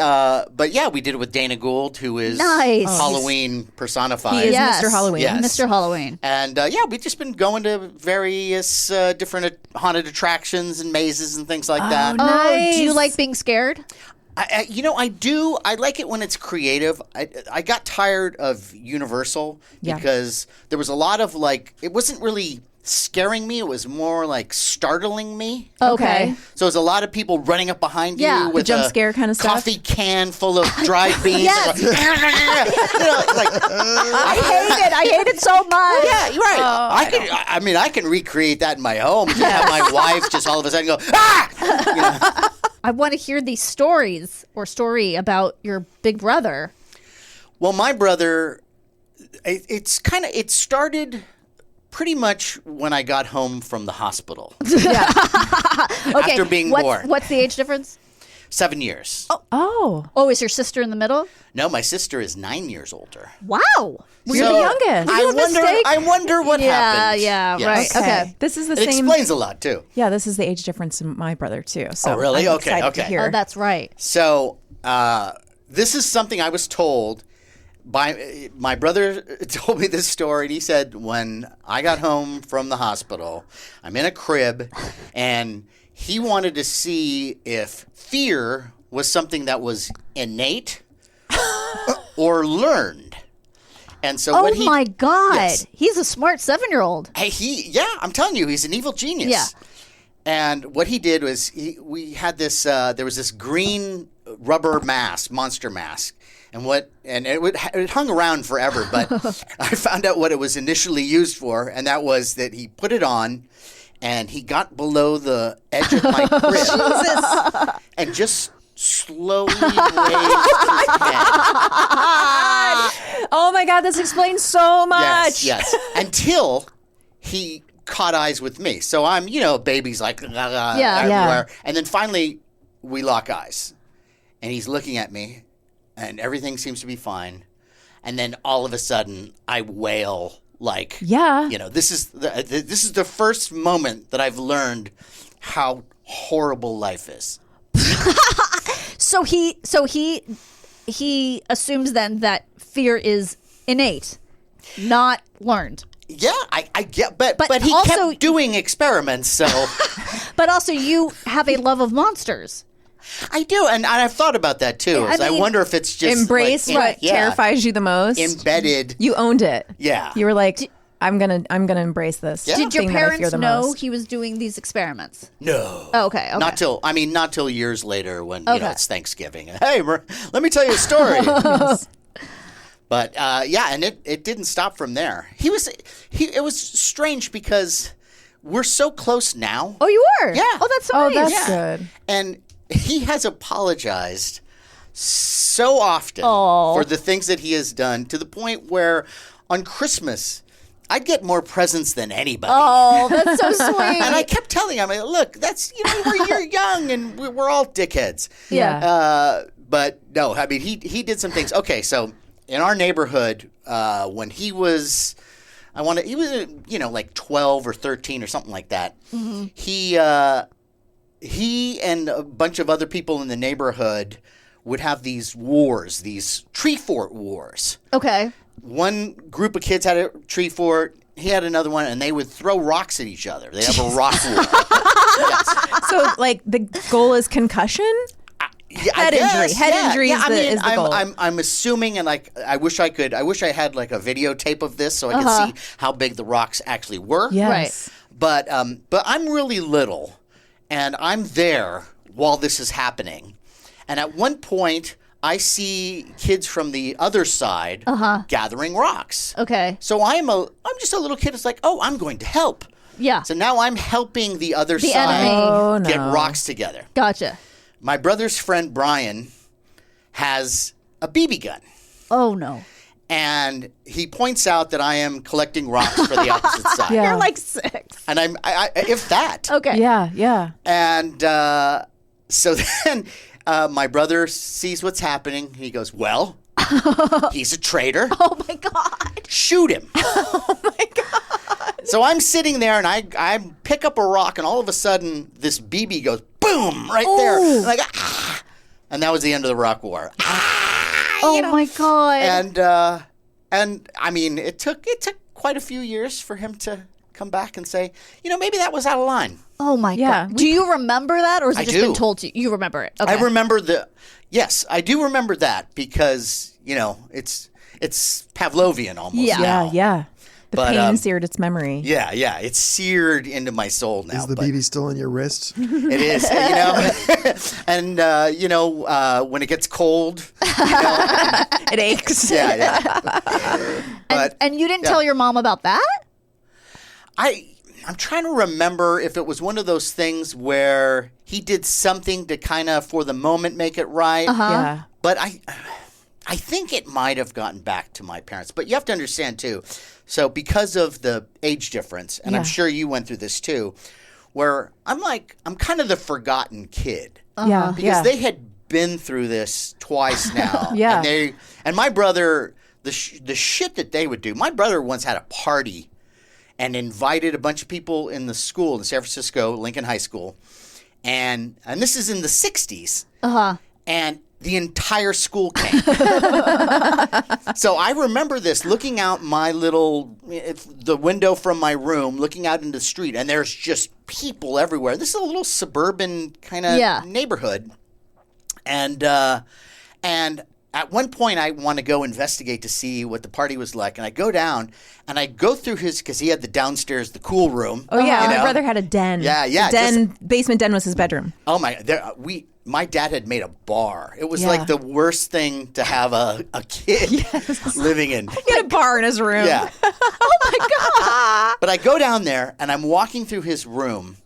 yeah, we did it with Dana Gould, who is Halloween personified. He is Mr. Halloween. Yes. Mr. Halloween. And we've just been going to various different haunted attractions and mazes and things like that. Oh, do you like being scared? I do. I like it when it's creative. I got tired of Universal because there was a lot of it wasn't really scaring me. It was more like startling me. Okay. So there's a lot of people running up behind you with jump scare kind of stuff. Coffee can full of dried beans. Yes. I hate it so much. Yeah, you're right. I can recreate that in my home. Just have my wife just all of a sudden go, ah! I want to hear these story about your big brother. Well, my brother, it started pretty much when I got home from the hospital. Yeah. Okay. After being born. What's the age difference? 7 years. Oh, is your sister in the middle? No, my sister is 9 years older. Wow. You're the youngest. I wonder what happened. Yeah, Yes. right. Okay. This is the It same. explains a lot, too. Yeah, this is the age difference in my brother too. So Oh, really? I'm Okay, excited okay. to hear. Oh, that's right. So this is something I was told by my brother. Told me this story. And he said, when I got home from the hospital, I'm in a crib, and he wanted to see if fear was something that was innate or learned. And so Oh my God. Yes. He's a smart 7-year-old. I'm telling you, he's an evil genius. Yeah. And what he did was we had this. There was this green rubber mask, monster mask, and it hung around forever. But I found out what it was initially used for, and that was that he put it on, and he got below the edge of my crib, and just slowly raised his head. Oh my God, this explains so much. Yes. Until he caught eyes with me. So I'm, baby's like everywhere. Yeah. And then finally we lock eyes. And he's looking at me and everything seems to be fine. And then all of a sudden I wail like, this is the first moment that I've learned how horrible life is. So he assumes then that fear is innate, not learned. Yeah, I get, but he also, kept doing experiments, so. But also, you have a love of monsters. I do, and I've thought about that too. I wonder if it's just embrace what terrifies you the most. Embedded. You owned it. Yeah, you were like, I'm gonna embrace this. Yeah. Did your thing that I fear parents the know most. he was doing these experiments? No. Oh, okay. Not till years later when it's Thanksgiving. Hey, let me tell you a story. Yes. But and it didn't stop from there. It was strange because we're so close now. Oh, you were? Yeah. Oh, that's so nice. That's good. And he has apologized so often for the things that he has done, to the point where on Christmas I'd get more presents than anybody. Oh, that's so sweet. And I kept telling him, look, that's you're young and we're all dickheads. Yeah. But no, I mean he did some things. Okay, so in our neighborhood, when he was, like 12 or 13 or something like that. Mm-hmm. He and a bunch of other people in the neighborhood would have these wars, these tree fort wars. Okay. One group of kids had a tree fort. He had another one, and they would throw rocks at each other. They'd have a rock war. Yes. So, the goal is concussion? Head injury. Head injury is the goal. I'm assuming, and I wish I had like a videotape of this so I could see how big the rocks actually were. Yes. Right. But I'm really little, and I'm there while this is happening. And at one point, I see kids from the other side gathering rocks. Okay. So I'm just a little kid. It's like, oh, I'm going to help. Yeah. So now I'm helping the other side enemy. get rocks together. Gotcha. My brother's friend Brian has a BB gun. Oh, no. And he points out that I am collecting rocks for the opposite side. Yeah. You're like 6. And I if that. Okay. Yeah. And so then my brother sees what's happening. He goes, well, he's a traitor. Oh, my God. Shoot him. Oh, my God. So I'm sitting there, and I pick up a rock, and all of a sudden, this BB goes, boom, right there. I'm like, ah. And that was the end of the rock war. My God. And I mean, it took quite a few years for him to come back and say, maybe that was out of line. Oh my God. Do you remember that, or has it just been told to you? You remember it? Okay. I remember yes, I do remember that because, it's Pavlovian almost. Yeah. Yeah. The pain seared its memory. Yeah. It's seared into my soul now. Is the BB still in your wrist? It is, and when it gets cold, it aches. Yeah. And you didn't tell your mom about that? I'm trying to remember if it was one of those things where he did something to kind of, for the moment, make it right. Yeah. But I think it might have gotten back to my parents. But you have to understand, too. So because of the age difference, and I'm sure you went through this, too, where I'm kind of the forgotten kid. Yeah. Because they had been through this twice now. Yeah. And my brother, the shit that they would do. My brother once had a party and invited a bunch of people in the school in San Francisco, Lincoln High School. And this is in the 60s. Uh-huh. And the entire school came. So I remember this, looking out the window from my room, looking out into the street, and there's just people everywhere. This is a little suburban kind of neighborhood. And at one point, I want to go investigate to see what the party was like. And I go down, and I go through because he had the downstairs, the cool room. Oh, yeah. My brother had a den. Yeah. Basement den was his bedroom. Oh, my dad had made a bar. It was like the worst thing to have a kid living in. He had a bar in his room. Yeah. Oh, my God. But I go down there, and I'm walking through his room,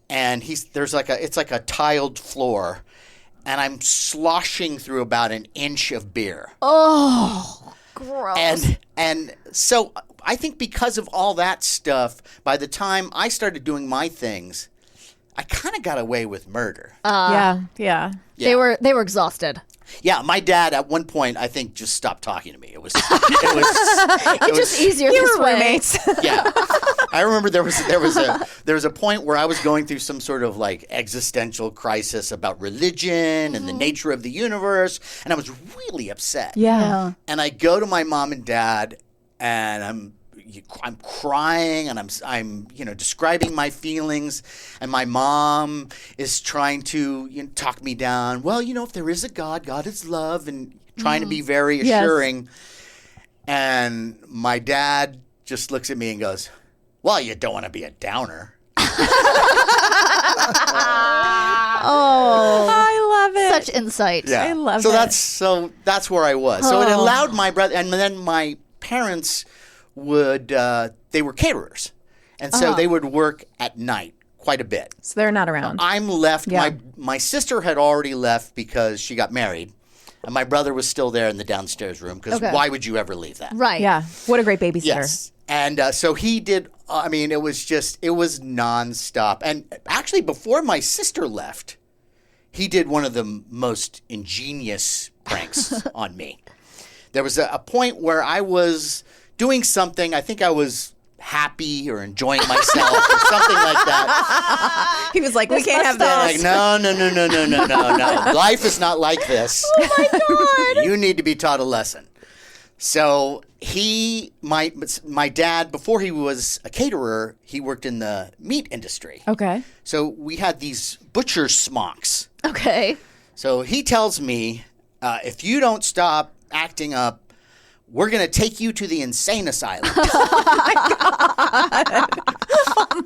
and it's like a tiled floor. And I'm sloshing through about an inch of beer. Oh, gross. And so I think because of all that stuff, by the time I started doing my things, I kind of got away with murder. Yeah. They were exhausted. Yeah, my dad at one point I think just stopped talking to me. It was It's just easier this way. Roommates. Yeah, I remember there was a point where I was going through some sort of like existential crisis about religion and the nature of the universe, and I was really upset. Yeah. And I go to my mom and dad, and I'm crying, and I'm describing my feelings, and my mom is trying to talk me down. Well, if there is a God is love, and trying to be very assuring. And my dad just looks at me and goes, "Well, you don't want to be a downer." Oh, I love it. such insight. Yeah. I love so it. that's where I was. So it allowed my brother, and then my parents they were caterers, and so they would work at night quite a bit. So they're not around. I'm left. Yeah. My sister had already left because she got married, and my brother was still there in the downstairs room because why would you ever leave that? Right. Yeah. What a great babysitter. Yes. And so he did. It was nonstop. And actually, before my sister left, he did one of the most ingenious pranks on me. There was a point where I was doing something. I think I was happy or enjoying myself or something like that. He was like, we can't have Like, this. no. Life is not like this. Oh my God. You need to be taught a lesson. So my dad, before he was a caterer, he worked in the meat industry. Okay. So we had these butcher smocks. Okay. So he tells me, if you don't stop acting up, we're going to take you to the insane asylum. Oh my God.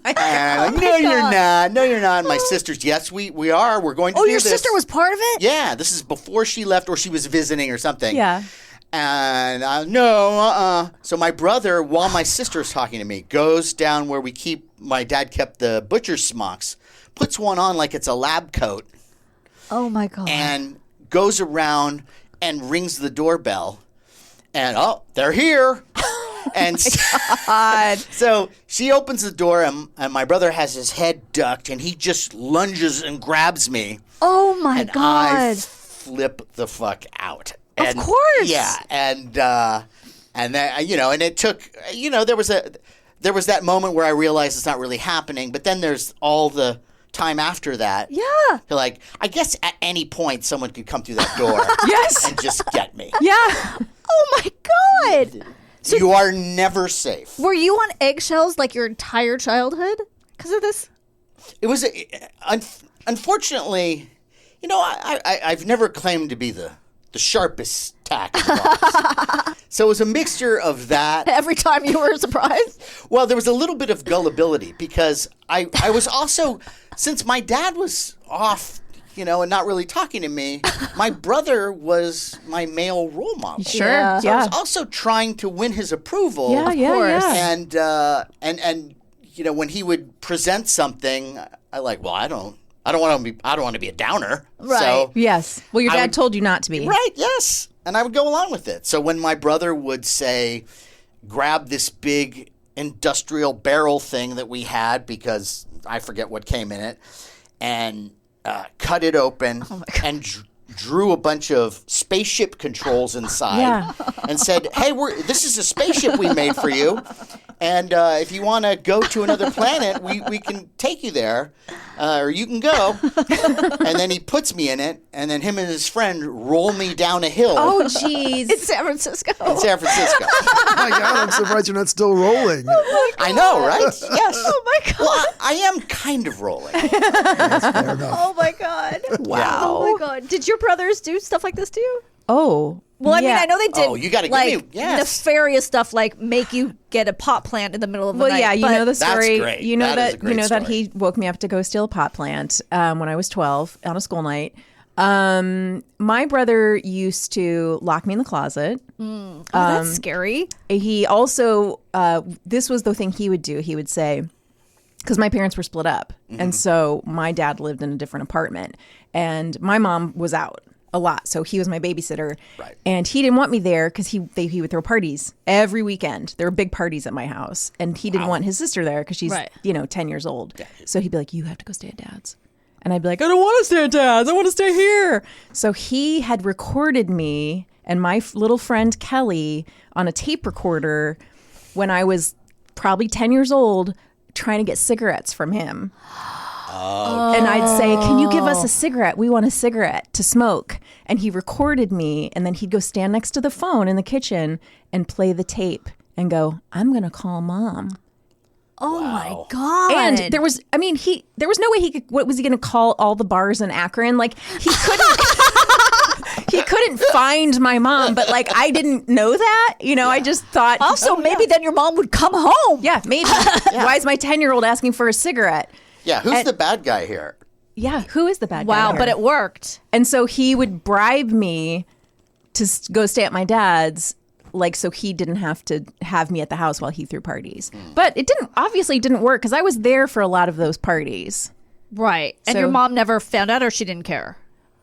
And I'm like, no, you're not. No, you're not. And my sister's, yes, we are. We're going to do your this. sister was part of it? Yeah, this is before she left or she was visiting or something. Yeah. And So my brother, while my sister's talking to me, goes down where my dad kept the butcher's smocks, puts one on like it's a lab coat. Oh my God. And goes around and rings the doorbell. And, they're here. And so she opens the door, and my brother has his head ducked, and he just lunges and grabs me. Oh, my and God. I flip the fuck out. Of course. Yeah. And then, and it took, there was that moment where I realized it's not really happening, but then there's all the time after that. Yeah. Like, I guess at any point someone could come through that door. Yes. And just get me. Yeah. Oh, my God. You are never safe. Were you on eggshells like your entire childhood because of this? It was, unfortunately, I've never claimed to be the sharpest tack in the box. So it was a mixture of that. Every time you were surprised? Well, there was a little bit of gullibility because I was also, since my dad was off, and not really talking to me, my brother was my male role model. Sure, Yeah. So I was also trying to win his approval. Yeah, yeah, course. yeah. And when he would present something, I don't want to be a downer. Right. So, Yes. Well, your dad told you not to be. right, yes. And I would go along with it. So when my brother would say, grab this big industrial barrel thing that we had, because I forget what came in it, and cut it open and drew a bunch of spaceship controls inside Yeah. and said, hey, this is a spaceship we made for you. And if you want to go to another planet, we can take you there, or you can go. And then he puts me in it, and then him and his friend roll me down a hill Oh, jeez. In San Francisco. in San Francisco. Oh my God, I'm surprised you're not still rolling. I know, right? Yes. Oh my God. Well, I am kind of rolling. Fair enough. Oh my God. Wow. Oh my God. Did your brothers do stuff like this to you? Oh. Well, I mean, yeah. I know they did. Oh, you gotta give like me- yes. nefarious stuff, like make you get a pot plant in the middle of the Well, night. yeah, you but- know the That's story. great. You know That is a that great you know that story. he woke me up to go steal a pot plant when I was 12 on a school night. My brother used to lock me in the closet. Oh, that's scary. He also this was the thing he would do. He would say, because my parents were split up, and so my dad lived in a different apartment, and my mom was out a lot, so he was my babysitter. Right. And he didn't want me there because he would throw parties every weekend. There were big parties at my house, and he didn't want his sister there because she's Right. 10 years old. So he'd be like, "You have to go stay at Dad's." And I'd be like, "I don't want to stay at Dad's. I want to stay here." So he had recorded me and my little friend Kelly on a tape recorder when I was probably 10 years old, trying to get cigarettes from him. And I'd say, "Can you give us a cigarette? We want a cigarette to smoke." And he recorded me, and then he'd go stand next to the phone in the kitchen and play the tape and go, "I'm going to call Mom." Oh my God. And there was no way he could, what was he going to call all the bars in Akron? Like he couldn't, he couldn't find my mom, but like, I didn't know that, I just thought also, maybe then your mom would come home. yeah, maybe. Why is my 10-year-old asking for a cigarette? Yeah, who's the bad guy here? Yeah. Who is the bad guy Wow, here? but it worked. And so he would bribe me to go stay at my dad's, like, so he didn't have to have me at the house while he threw parties. But it obviously didn't work because I was there for a lot of those parties. Right. And So- your mom never found out, or she didn't care?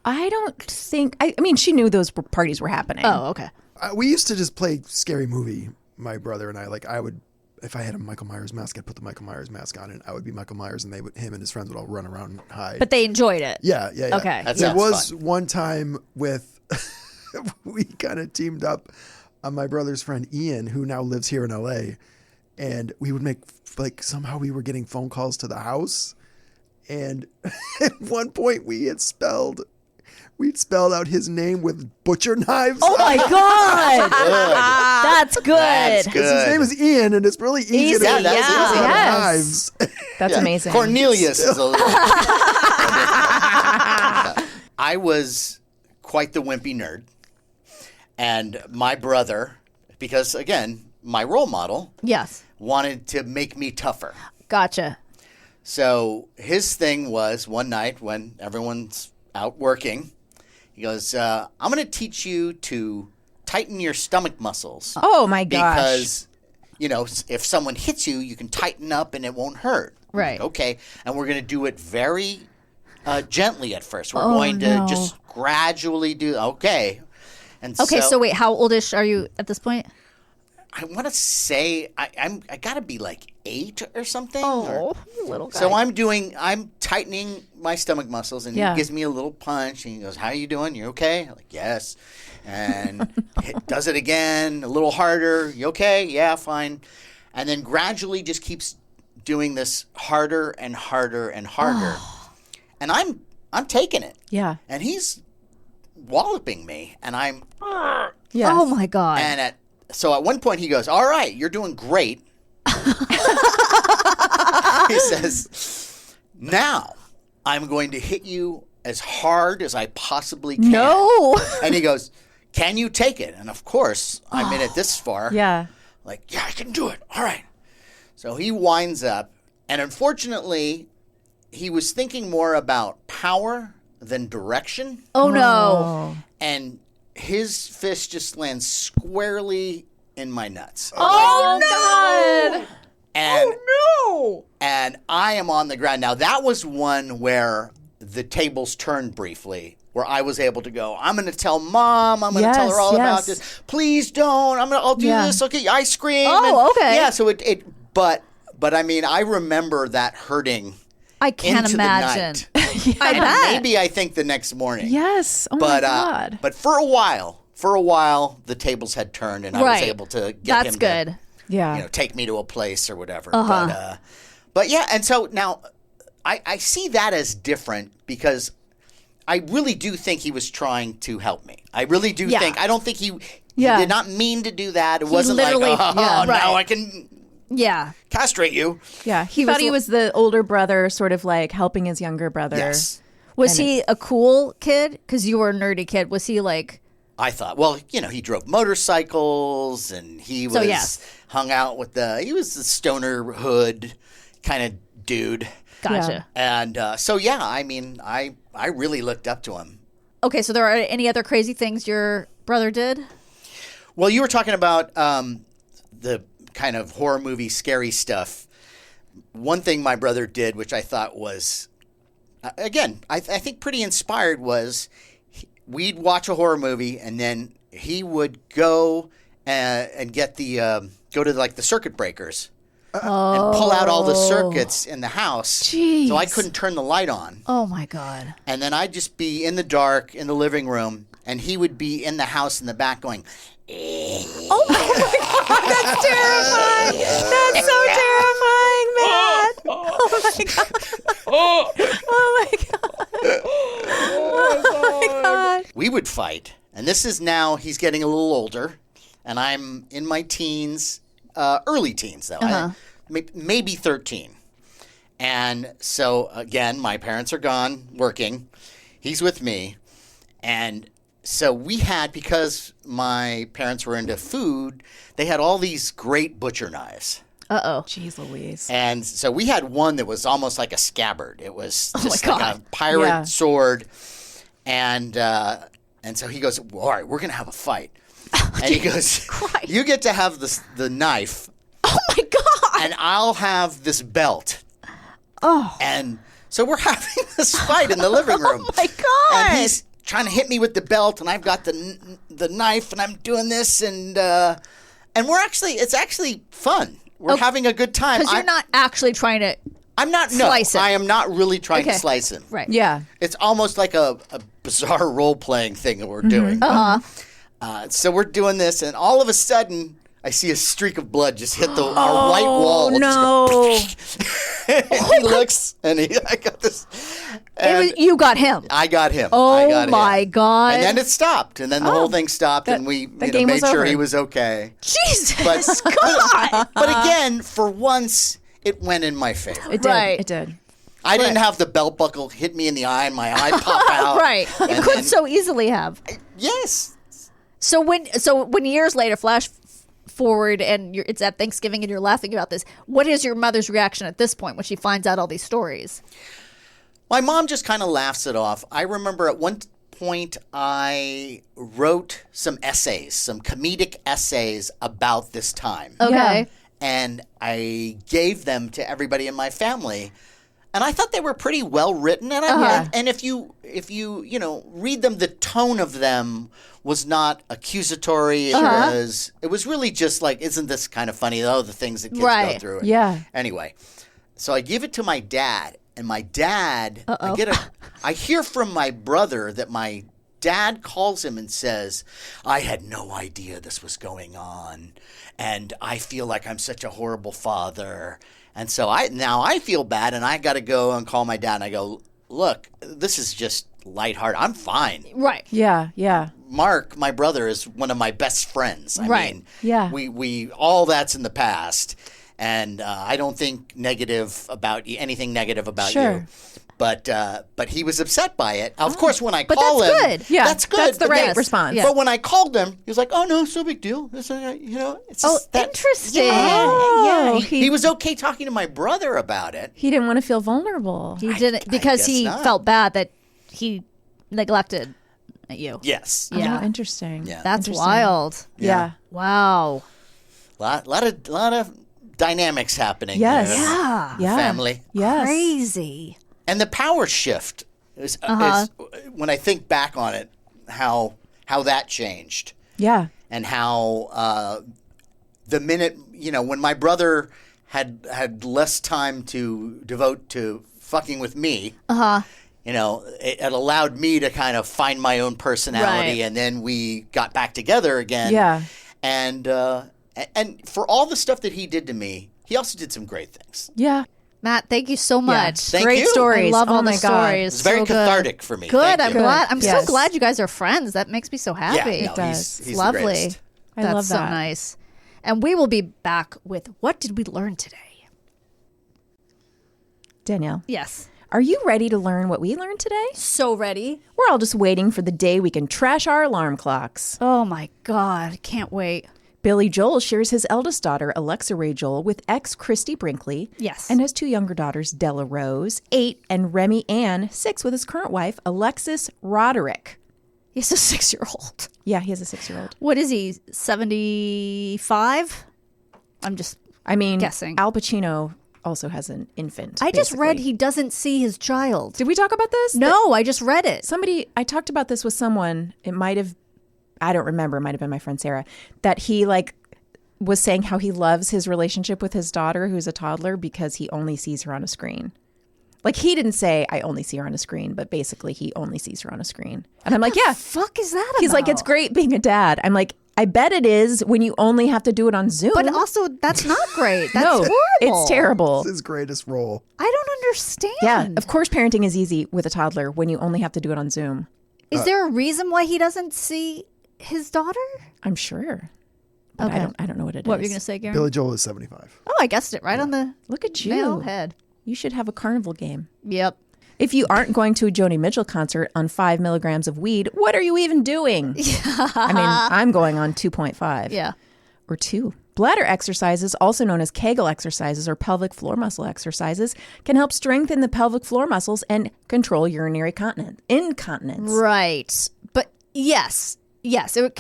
I don't think, I mean, she knew those parties were happening. Oh, okay. We used to just play Scary Movie, my brother and I. Like, I would, if I had a Michael Myers mask, I'd put the Michael Myers mask on, and I would be Michael Myers, and him and his friends would all run around and hide. But they enjoyed it. yeah. Okay. That There sounds was fun. one time with, we kind of teamed up on my brother's friend Ian, who now lives here in LA, and we would make, like, somehow we were getting phone calls to the house, and at one point we'd spelled out his name with butcher knives. Oh my God. That's good. That's good. His name is Ian, and it's really easy Easy, to Yeah, that's yeah. easy. Yes. knives. That's Yeah. amazing. Cornelius is a little. I was quite the wimpy nerd. And my brother, because again, my role model, Yes. wanted to make me tougher. Gotcha. So his thing was one night when everyone's out working, he goes, I'm going to teach you to tighten your stomach muscles. Oh my gosh. Because, if someone hits you, you can tighten up and it won't hurt. I'm Right. like, okay. And we're going to do it very gently at first. We're going to just gradually do, okay. And Okay, so wait, how oldish are you at this point? I want to say I got to be like 8 or something. Little guy. So I'm tightening my stomach muscles, and Yeah. he gives me a little punch, and he goes, "How you doing? You okay?" I'm like, "Yes." And does it again, a little harder. You okay? Yeah, fine. And then gradually just keeps doing this harder and harder and harder. And I'm taking it. Yeah. And he's walloping me, and I'm Yes. Oh my God. and so at one point he goes, all right, you're doing great. He says, now I'm going to hit you as hard as I possibly can. No. And he goes, can you take it? And of course, I'm in it this far. Yeah. Like, yeah, I can do it. All right. So he winds up. And unfortunately, he was thinking more about power than direction. Oh, no. And his fist just lands squarely in my nuts. Oh, no. And, no. And I am on the ground. Now, that was one where the tables turned briefly, where I was able to go, I'm going to tell Mom. I'm going to tell her all about this. Please don't. I'll do this. Okay, ice cream. Oh, okay. Yeah, so but I mean, I remember that hurting. I can't into imagine. The night. I bet. Maybe I think the next morning. Yes. Oh my God. But for a while, the tables had turned, and I was able to get him to, take me to a place or whatever. But yeah, and so now I see that as different because I really do think he was trying to help me. I really do think. I don't think he did not mean to do that. It wasn't like, now I can castrate you. Yeah, he thought he was the older brother, sort of like helping his younger brother. Yes. Was he a cool kid? Because you were a nerdy kid. Was he like... I thought, well, he drove motorcycles and he was hung out with he was the stoner hood kind of dude. Gotcha. Yeah. And I mean, I really looked up to him. Okay, so there are any other crazy things your brother did? Well, you were talking about the kind of horror movie scary stuff. One thing my brother did, which I thought was, again, I think pretty inspired, was we'd watch a horror movie and then he would go and get go to like the circuit breakers and pull out all the circuits in the house. Jeez. So I couldn't turn the light on. Oh my God. And then I'd just be in the dark in the living room and he would be in the house in the back going, oh my God, that's terrifying. That's so terrifying, Matt. Oh my God. Oh my God. Oh my God. We would fight. And this is now, he's getting a little older. And I'm in my teens, early teens though. Maybe 13. And so again, my parents are gone working. He's with me. And so we had, because my parents were into food, they had all these great butcher knives. Uh-oh. Jeez Louise. And so we had one that was almost like a scabbard. It was just like a pirate sword. And so he goes, all right, we're going to have a fight. And he goes, you get to have the knife. Oh, my God. And I'll have this belt. Oh. And so we're having this fight in the living room. Oh, my God. And he's trying to hit me with the belt, and I've got the knife, and I'm doing this, and it's actually fun. We're having a good time. Because you're not actually trying to slice him. I am not really trying to slice him. Right. Yeah. It's almost like a bizarre role-playing thing that we're doing. So we're doing this, and all of a sudden, I see a streak of blood just hit our white wall. Oh, no. He looks, and I got this. You got him. I got him. Oh, my God. And then it stopped, and then the whole thing stopped, and we made sure he was okay. Jesus God. But again, for once, it went in my favor. It did. Right. It did. I didn't have the belt buckle hit me in the eye and my eye pop out. Right. It could so easily have. Yes. So when years later, flash forward, and it's at Thanksgiving and you're laughing about this, what is your mother's reaction at this point when she finds out all these stories? My mom just kind of laughs it off. I remember at one point I wrote some essays, some comedic essays about this time. Okay. Yeah. And I gave them to everybody in my family. And I thought they were pretty well written. And if you read them, the tone of them was not accusatory. It was really just like, isn't this kind of funny? Oh, the things that kids go through. Yeah. Anyway, so I give it to my dad, and my dad, I hear from my brother that my dad calls him and says, I had no idea this was going on, and I feel like I'm such a horrible father. And so I feel bad, and I got to go and call my dad, and I go, look, this is just lighthearted. I'm fine. Right. Yeah. Yeah. Mark, my brother, is one of my best friends. I Right. mean, Yeah. we all that's in the past, and I don't think anything negative about Sure. you. But he was upset by it. Of course, when I But call that's him, good. Yeah, that's good. that's the but right then- response. Yeah. But when I called him, he was like, "Oh no, it's no big deal." It's, it's just that, interesting. Yeah, Oh, he was okay talking to my brother about it. He didn't want to feel vulnerable. He didn't because guess he not. felt bad that he neglected you. Yes. Yeah. Oh, interesting. Yeah. That's Interesting. wild. Yeah. Wow. Lot of dynamics happening. Yes. there in Yeah. the Yeah. family. Yes. Crazy. And the power shift is when I think back on it, how that changed, Yeah. and how the minute when my brother had less time to devote to fucking with me, it allowed me to kind of find my own personality, Right. and then we got back together again. Yeah. And for all the stuff that he did to me, he also did some great things. Yeah. Matt, thank you so much. Thank Great you. stories. I love oh all my the God. stories. It's very So good. cathartic for me. Good. Thank I'm you. glad. I'm Yes. so glad you guys are friends. That makes me so happy. Yeah, no, does. he's the Lovely. greatest. I That's love so that. nice. And we will be back with what did we learn today? Danielle, Yes. are you ready to learn what we learned today? So ready. We're all just waiting for the day we can trash our alarm clocks. Oh my God. Can't wait. Billy Joel shares his eldest daughter, Alexa Ray Joel, with ex Christy Brinkley. Yes. And has two younger daughters, Della Rose, 8, and Remy Ann, 6, with his current wife, Alexis Roderick. He's a 6-year-old. Yeah, he has a 6-year-old. What is he? 75? I'm just guessing. Al Pacino also has an infant. I just read basically. he doesn't see his child. Did we talk about this? No, I just read it. I talked about this with someone. It might have, I don't remember. It might have been my friend Sarah. That he was saying how he loves his relationship with his daughter, who's a toddler, because he only sees her on a screen. Like, he didn't say, I only see her on a screen, but basically he only sees her on a screen. And I'm like, yeah. Fuck is that He's like, it's great being a dad. I'm like, I bet it is when you only have to do it on Zoom. But also, that's not great. That's no, horrible. it's terrible. It's his greatest role. I don't understand. Yeah, of course parenting is easy with a toddler when you only have to do it on Zoom. Is there a reason why he doesn't see his daughter? I'm sure. But Okay. I don't know what it is. What were you going to say, Garen? Billy Joel is 75. Oh, I guessed it right on the Look at you. nail head. You should have a carnival game. Yep. If you aren't going to a Joni Mitchell concert on 5 milligrams of weed, what are you even doing? I mean, I'm going on 2.5. Yeah. Or 2. Bladder exercises, also known as Kegel exercises or pelvic floor muscle exercises, can help strengthen the pelvic floor muscles and control urinary incontinence. Right. But yes, it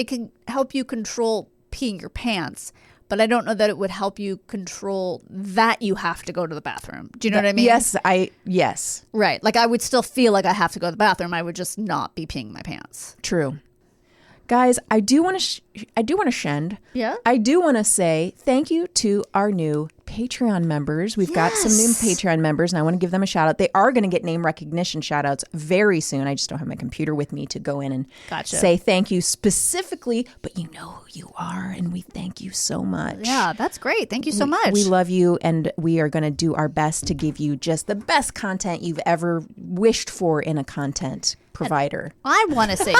can help you control peeing your pants, but I don't know that it would help you control that you have to go to the bathroom. Do you know what I mean? Yes. Right. Like I would still feel like I have to go to the bathroom. I would just not be peeing my pants. True. Guys, I do want to shend. Yeah? I do want to say thank you to our new Patreon members. We've got some new Patreon members, and I want to give them a shout out. They are going to get name recognition shout outs very soon. I just don't have my computer with me to go in and say thank you specifically, but you know who you are, and we thank you so much. Yeah, that's great. Thank you so much. We love you, and we are going to do our best to give you just the best content you've ever wished for in a content provider. I want to say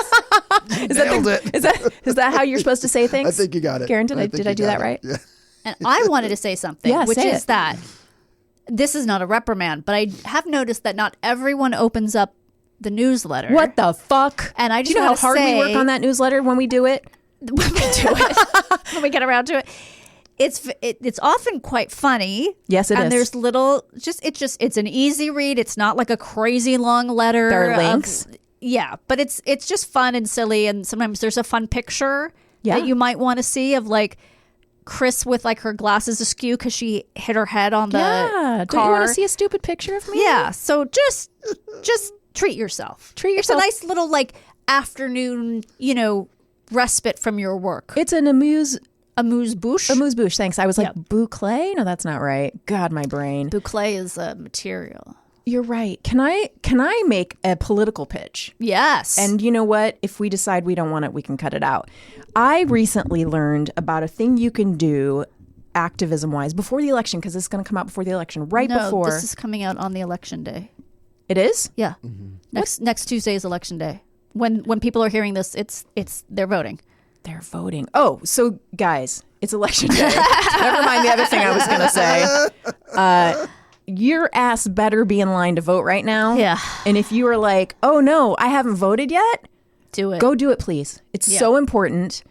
Nailed it. Is that how you're supposed to say things? I think you got it. Karen, did I think do you that got it. right? Yeah. and I wanted to say something, Yeah, which say is it. that this is not a reprimand, but I have noticed that not everyone opens up the newsletter. What the fuck? And I do just you know how wanna hard we work say- on that newsletter when we do it? when we do it, when we get around to it. It's often quite funny. Yes, it and is. there's little it's an easy read. It's not like a crazy long letter. There are of- links. Yeah, but it's just fun and silly, and sometimes there's a fun picture Yeah. that you might want to see of like Chris with like her glasses askew because she hit her head on the Yeah. car. Don't you want to see a stupid picture of me? Yeah, so just treat yourself. Treat yourself. It's a nice little like afternoon, respite from your work. It's an amuse Amuse-bouche. bouche. Thanks. I was like, Yep. boucle? No, that's not right. God, my brain. Boucle is a material. You're right. Can I make a political pitch? Yes. And you know what? If we decide we don't want it, we can cut it out. I recently learned about a thing you can do activism-wise before the election, because it's going to come out before the election, before. this is coming out on the election day. It is? Yeah. Next Tuesday is election day. when people are hearing this, they're voting. They're voting. Oh, so guys, it's election day. Never mind the other thing I was going to say. Your ass better be in line to vote right now. Yeah. And if you are like, oh no, I haven't voted yet, do it. Go do it, please. It's so important.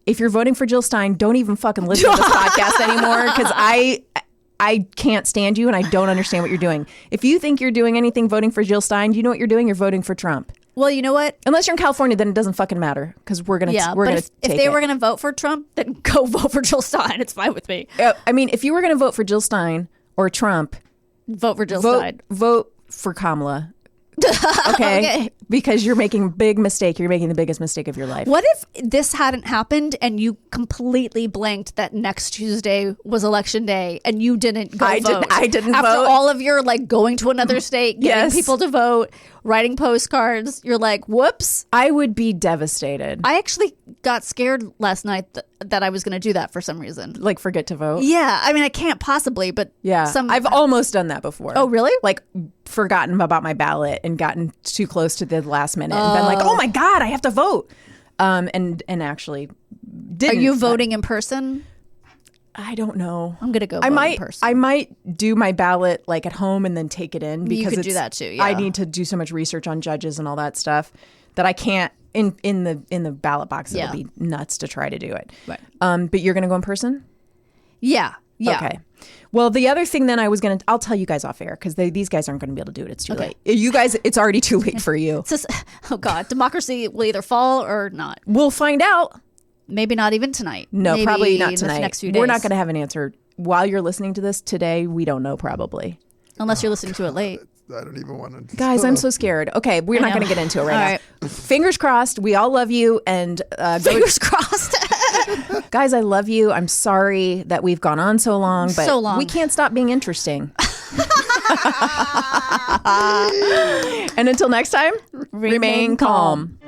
If you're voting for Jill Stein, don't even fucking listen to this podcast anymore, because I can't stand you and I don't understand what you're doing. If you think you're doing anything voting for Jill Stein, you know what you're doing? You're voting for Trump. Well, you know what? Unless you're in California, then it doesn't fucking matter, because we're gonna if they were gonna vote for Trump, then go vote for Jill Stein. It's fine with me. I mean, if you were gonna vote for Jill Stein or Trump, vote for Jill Stein. Vote for Kamala. Okay? Because you're making a big mistake. You're making the biggest mistake of your life. What if this hadn't happened and you completely blanked that next Tuesday was election day and you didn't go vote? I didn't After vote. all of your like going to another state, getting people to vote, writing postcards, you're like, whoops. I would be devastated. I actually got scared last night that I was going to do that for some reason. Like forget to vote? Yeah. I mean, I can't possibly, but I've almost done that before. Oh, really? Like forgotten about my ballot and gotten too close to the last minute and been like, oh my God, I have to vote. And actually didn't. Are you voting in person? I don't know. I'm gonna go vote in person. I might do my ballot like at home and then take it in, because you could do that too. Yeah. I need to do so much research on judges and all that stuff that I can't in the ballot box. It'll be nuts to try to do it. Right. But you're gonna go in person? Yeah. Yeah. Okay. Well, the other thing then I'll tell you guys off air, because these guys aren't going to be able to do it. It's too late. You guys, it's already too late for you. Oh God, democracy will either fall or not. We'll find out. Maybe not even tonight. No, Maybe probably not tonight. In the next few days. We're not going to have an answer while you're listening to this today. We don't know, probably. Unless you're listening to it late. I don't even want to. Guys, I'm so scared. Okay, we're not going to get into it right now. Fingers crossed. We all love you. And fingers crossed. Guys, I love you. I'm sorry that we've gone on so long, but we can't stop being interesting. And until next time, remain calm.